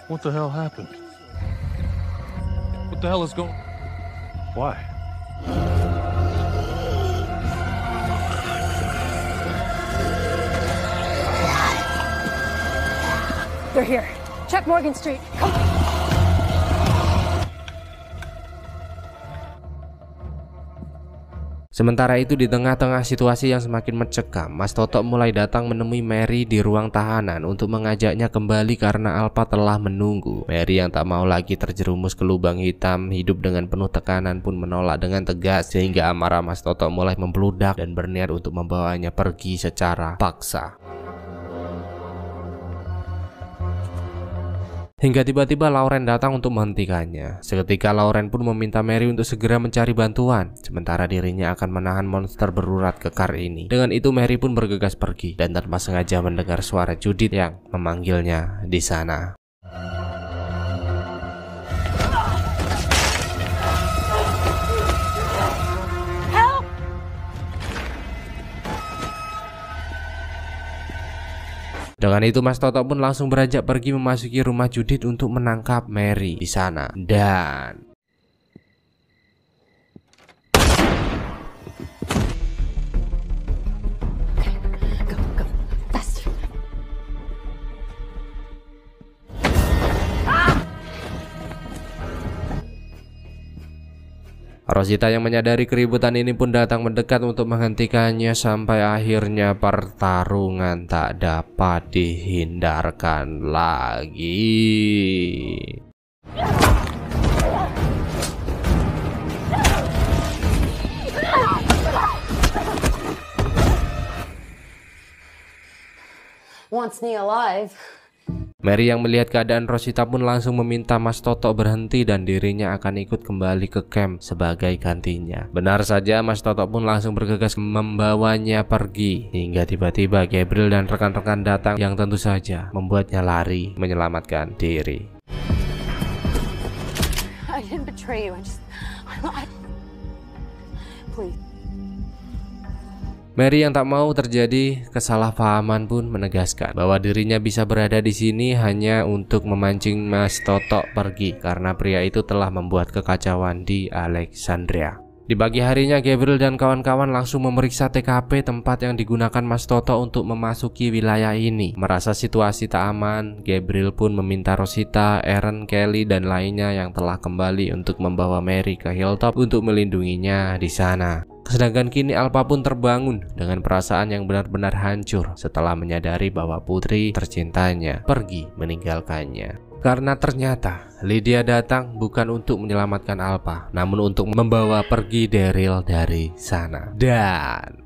What the hell happened? What the hell is going? Why? They're here. Check Morgan Street. Come. Sementara itu di tengah-tengah situasi yang semakin mencekam, Mas Toto mulai datang menemui Mary di ruang tahanan untuk mengajaknya kembali karena Alpha telah menunggu. Mary yang tak mau lagi terjerumus ke lubang hitam hidup dengan penuh tekanan pun menolak dengan tegas, sehingga amarah Mas Toto mulai membludak dan berniat untuk membawanya pergi secara paksa. Hingga tiba-tiba Lauren datang untuk menghentikannya. Seketika Lauren pun meminta Mary untuk segera mencari bantuan, sementara dirinya akan menahan monster berurat kekar ini. Dengan itu Mary pun bergegas pergi dan tanpa sengaja mendengar suara Judith yang memanggilnya di sana. Dengan itu Mas Toto pun langsung beranjak pergi memasuki rumah Judith untuk menangkap Mary di sana. Dan Go, faster. Rosita yang menyadari keributan ini pun datang mendekat untuk menghentikannya sampai akhirnya pertarungan tak dapat dihindarkan lagi. Wants me alive. Mary yang melihat keadaan Rosita pun langsung meminta Mas Toto berhenti dan dirinya akan ikut kembali ke camp sebagai gantinya. Benar saja, Mas Toto pun langsung bergegas membawanya pergi. Hingga tiba-tiba Gabriel dan rekan-rekan datang yang tentu saja membuatnya lari menyelamatkan diri. I didn't betray you. Please. Mary yang tak mau terjadi kesalahpahaman pun menegaskan bahwa dirinya bisa berada di sini hanya untuk memancing Mas Toto pergi karena pria itu telah membuat kekacauan di Alexandria. Di pagi harinya Gabriel dan kawan-kawan langsung memeriksa TKP tempat yang digunakan Mas Toto untuk memasuki wilayah ini. Merasa situasi tak aman, Gabriel pun meminta Rosita, Aaron, Kelly dan lainnya yang telah kembali untuk membawa Mary ke Hilltop untuk melindunginya di sana. Sedangkan kini Alpha pun terbangun dengan perasaan yang benar-benar hancur setelah menyadari bahwa putri tercintanya pergi meninggalkannya. Karena ternyata Lydia datang bukan untuk menyelamatkan Alpha, namun untuk membawa pergi Daryl dari sana. Dan